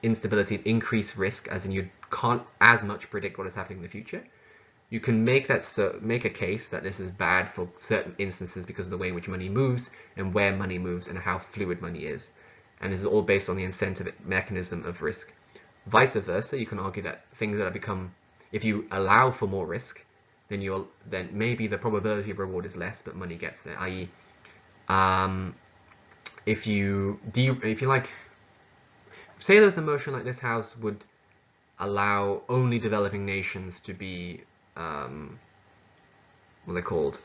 instability, increase risk, as in you can't as much predict what is happening in the future. You can make a case that this is bad for certain instances because of the way in which money moves and where money moves and how fluid money is. And this is all based on the incentive mechanism of risk. Vice versa, you can argue that things that have become, if you allow for more risk, then maybe the probability of reward is less, but money gets there. I.e., if you like, say there's a motion like this house would allow only developing nations to be what they're called,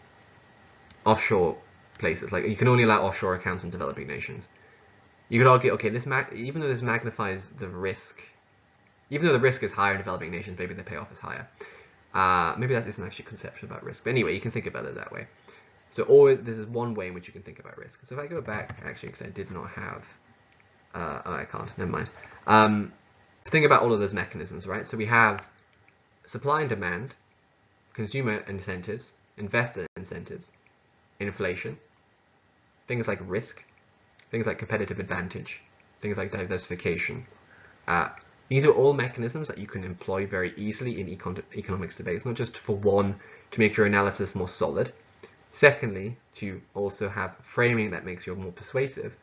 offshore places. Like you can only allow offshore accounts in developing nations. You could argue, okay, even though this magnifies the risk, even though the risk is higher in developing nations, maybe the payoff is higher. Maybe that isn't actually a conception about risk, but anyway, you can think about it that way. So, this is one way in which you can think about risk. So if I go back, actually, because I did not have, I can't, never mind. Let's think about all of those mechanisms, right? So we have supply and demand, consumer incentives, investor incentives, inflation, things like risk, things like competitive advantage, things like diversification. These are all mechanisms that you can employ very easily in economics debates, not just for one, to make your analysis more solid. Secondly, to also have framing that makes you more persuasive.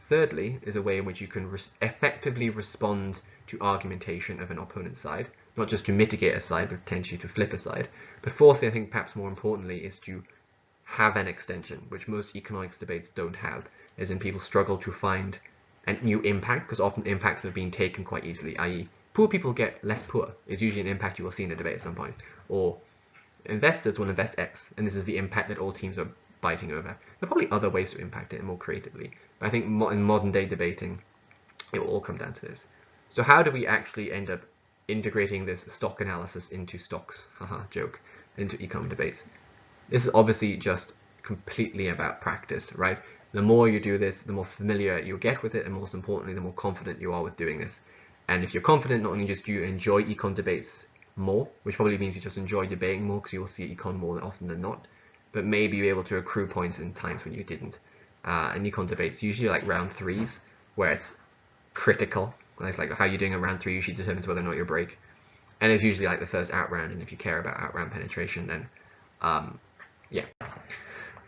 Thirdly, is a way in which you can effectively respond to argumentation of an opponent's side, not just to mitigate a side, but potentially to flip a side. But fourthly, I think perhaps more importantly, is to have an extension, which most economics debates don't have, as in people struggle to find and new impact, because often impacts have been taken quite easily, i.e. poor people get less poor is usually an impact you will see in a debate at some point, or investors will invest X, and this is the impact that all teams are biting over. There are probably other ways to impact it more creatively, but I think in modern day debating, it will all come down to this. So how do we actually end up integrating this stock analysis into stocks, haha, joke, into econ debates? This is obviously just completely about practice, right? The more you do this, the more familiar you get with it, and most importantly, the more confident you are with doing this. And if you're confident, not only just do you enjoy econ debates more, which probably means you just enjoy debating more because you will see econ more often than not, but maybe you're able to accrue points in times when you didn't. And econ debates usually like round 3s, where it's critical. It's like how you're doing in round 3 usually determines whether or not you'll break. And it's usually like the first out round, and if you care about out round penetration, then yeah. So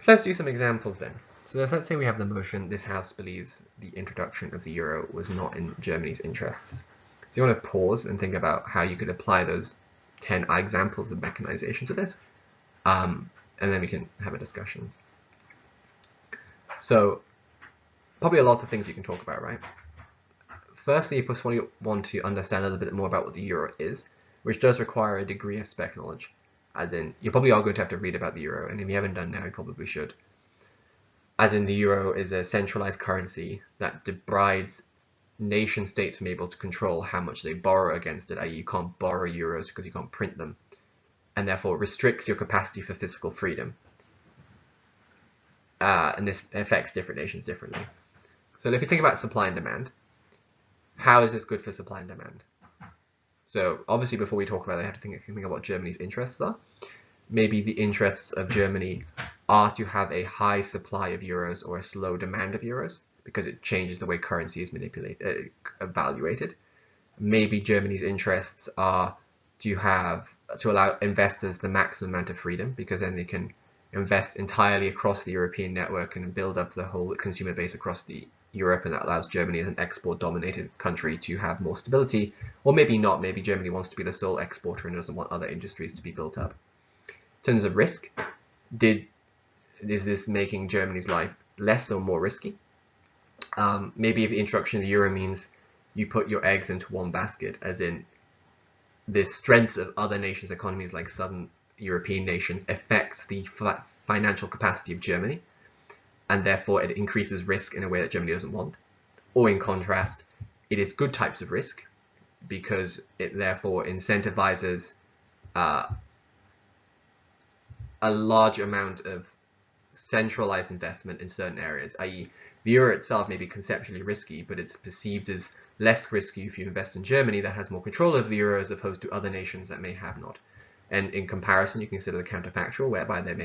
let's do some examples then. So let's say we have the motion, this House believes the introduction of the euro was not in Germany's interests. So you want to pause and think about how you could apply those 10 examples of mechanization to this, and then we can have a discussion. So probably a lot of things you can talk about, right? Firstly, you just want to understand a little bit more about what the euro is, which does require a degree of spec knowledge. As in, you probably are going to have to read about the euro, and if you haven't done now, you probably should. As in, the euro is a centralized currency that deprives nation states from able to control how much they borrow against it, i.e. you can't borrow euros because you can't print them, and therefore restricts your capacity for fiscal freedom. And this affects different nations differently. So if you think about supply and demand, how is this good for supply and demand? So obviously before we talk about it, I have to think about what Germany's interests are. Maybe the interests of Germany are to have a high supply of euros or a slow demand of euros, because it changes the way currency is evaluated. Maybe Germany's interests are to allow investors the maximum amount of freedom, because then they can invest entirely across the European network and build up the whole consumer base across Europe, and that allows Germany as an export-dominated country to have more stability. Or maybe not, maybe Germany wants to be the sole exporter and doesn't want other industries to be built up. In terms of risk, is this making Germany's life less or more risky? Maybe if the introduction of the euro means you put your eggs into one basket, as in the strength of other nations' economies like southern European nations affects the financial capacity of Germany, and therefore it increases risk in a way that Germany doesn't want. Or in contrast, it is good types of risk because it therefore incentivizes a large amount of centralized investment in certain areas, i.e. the euro itself may be conceptually risky, but it's perceived as less risky if you invest in Germany that has more control over the euro as opposed to other nations that may have not. And in comparison, you can consider the counterfactual, whereby there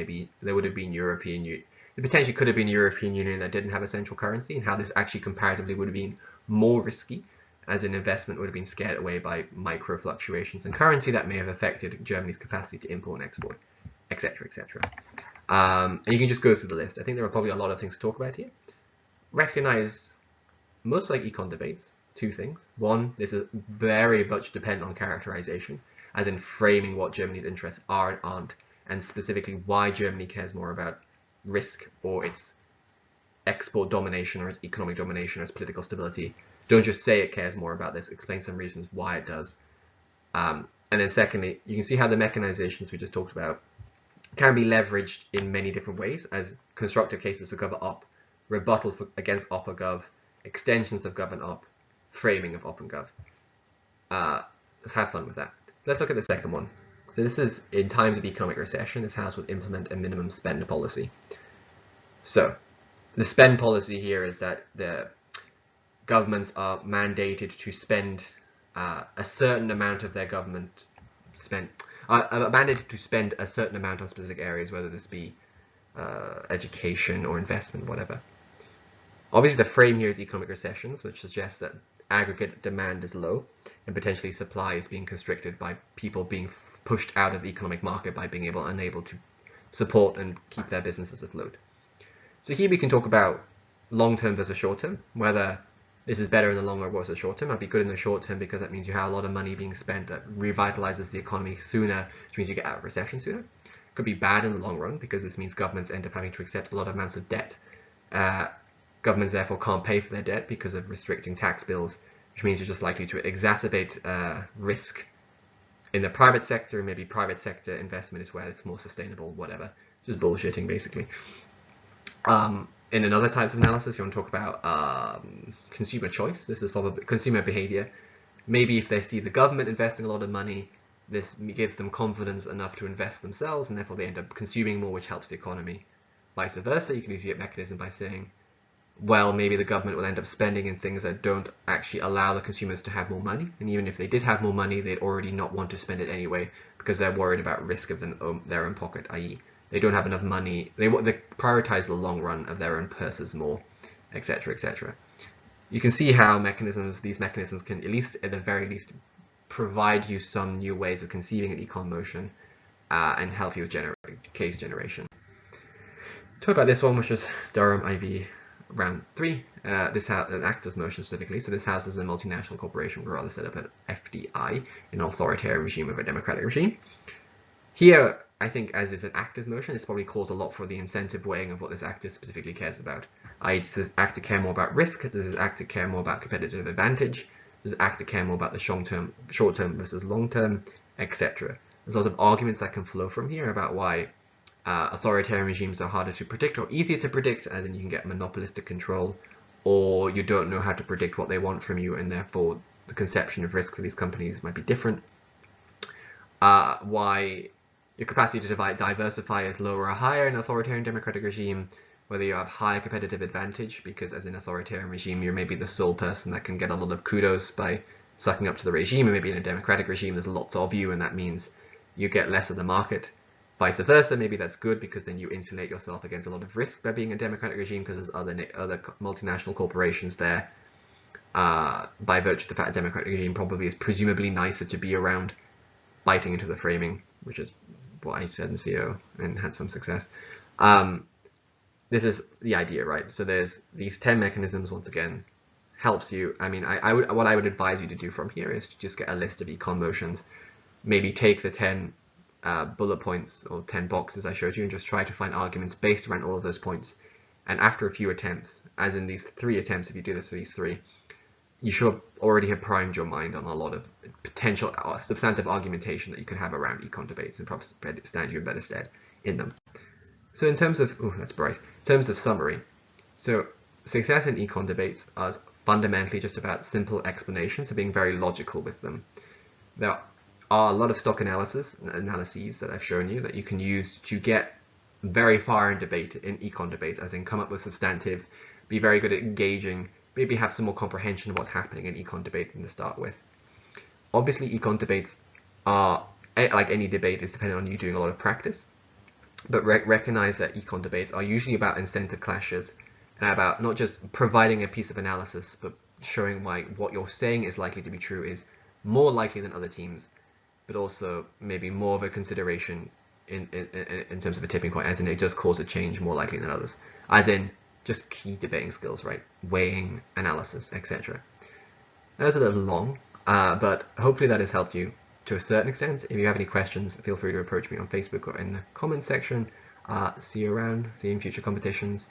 would have been there potentially could have been a European Union that didn't have a central currency, and how this actually comparatively would have been more risky, as an investment would have been scared away by micro fluctuations in currency that may have affected Germany's capacity to import and export, etc., etc. And you can just go through the list. I think there are probably a lot of things to talk about here. Recognize, most like econ debates, two things. One, this is very much dependent on characterization, as in framing what Germany's interests are and aren't, and specifically why Germany cares more about risk or its export domination or its economic domination or its political stability. Don't just say it cares more about this, explain some reasons why it does. And then secondly, you can see how the mechanizations we just talked about can be leveraged in many different ways as constructive cases for gov-op, rebuttal against op or gov, extensions of gov and op, framing of op and gov. Let's have fun with that. So let's look at the second one. So this is, in times of economic recession, this House would implement a minimum spend policy. So the spend policy here is that the governments are mandated to spend a certain amount of their government spend, mandated to spend a certain amount on specific areas, whether this be education or investment, whatever. Obviously, the frame here is economic recessions, which suggests that aggregate demand is low and potentially supply is being constricted by people being pushed out of the economic market by being unable to support and keep their businesses afloat. So here we can talk about long-term versus short-term, whether this is better in the long run versus short term. Might be good in the short term because that means you have a lot of money being spent that revitalizes the economy sooner, which means you get out of recession sooner. Could be bad in the long run because this means governments end up having to accept a lot of amounts of debt Governments therefore can't pay for their debt because of restricting tax bills, which means you're just likely to exacerbate risk in the private sector. Maybe private sector investment is where it's more sustainable, whatever. Just bullshitting, basically. In another types of analysis, you want to talk about consumer choice. This is probably consumer behavior. Maybe if they see the government investing a lot of money, this gives them confidence enough to invest themselves, and therefore they end up consuming more, which helps the economy. Vice versa, you can use the mechanism by saying, well, maybe the government will end up spending in things that don't actually allow the consumers to have more money, and even if they did have more money, they'd already not want to spend it anyway because they're worried about risk of their own pocket, i.e. they don't have enough money, they prioritize the long run of their own purses more, etc., etc. You can see how these mechanisms can, at the very least, provide you some new ways of conceiving an econ motion and help you with case generation. Talk about this one, which is Durham IV round 3. This has an actors motion specifically, so this houses a multinational corporation, would rather set up an FDI in an authoritarian regime of a democratic regime. Here, I think, as is an actors motion, this probably calls a lot for the incentive weighing of what this actor specifically cares about. I.e., does this actor care more about risk? Does this actor care more about competitive advantage? Does the actor care more about the short-term versus long-term, etc.? There's lots of arguments that can flow from here about why authoritarian regimes are harder to predict or easier to predict, as in you can get monopolistic control, or you don't know how to predict what they want from you, and therefore the conception of risk for these companies might be different. Why your capacity to diversify is lower or higher in an authoritarian democratic regime, whether you have high competitive advantage, because as an authoritarian regime, you're maybe the sole person that can get a lot of kudos by sucking up to the regime, and maybe in a democratic regime, there's lots of you, and that means you get less of the market. Vice versa, maybe that's good because then you insulate yourself against a lot of risk by being a democratic regime because there's other multinational corporations there. By virtue of the fact a democratic regime probably is presumably nicer to be around, biting into the framing, which is what I said in CO and had some success. This is the idea, right? So there's these 10 mechanisms, once again, helps you. I mean, what I would advise you to do from here is to just get a list of econ motions, maybe take the 10 bullet points or 10 boxes I showed you and just try to find arguments based around all of those points. And after a few attempts, as in these 3 attempts, if you do this for these 3, you should already have primed your mind on a lot of potential substantive argumentation that you could have around econ debates and probably stand you in better stead in them. So in terms of, that's bright. In terms of summary, so success in econ debates is fundamentally just about simple explanations, so being very logical with them. There are a lot of stock analyses that I've shown you that you can use to get very far in econ debates, as in come up with substantive, be very good at engaging, maybe have some more comprehension of what's happening in econ debate than to start with. Obviously, econ debates are, like any debate, is dependent on you doing a lot of practice, but recognize that econ debates are usually about incentive clashes and about not just providing a piece of analysis, but showing why what you're saying is likely to be true is more likely than other teams, but also maybe more of a consideration in terms of a tipping point, as in it does cause a change more likely than others, as in just key debating skills, right? Weighing, analysis, etc. That was a little long, but hopefully that has helped you to a certain extent. If you have any questions, feel free to approach me on Facebook or in the comments section. See you around, see you in future competitions.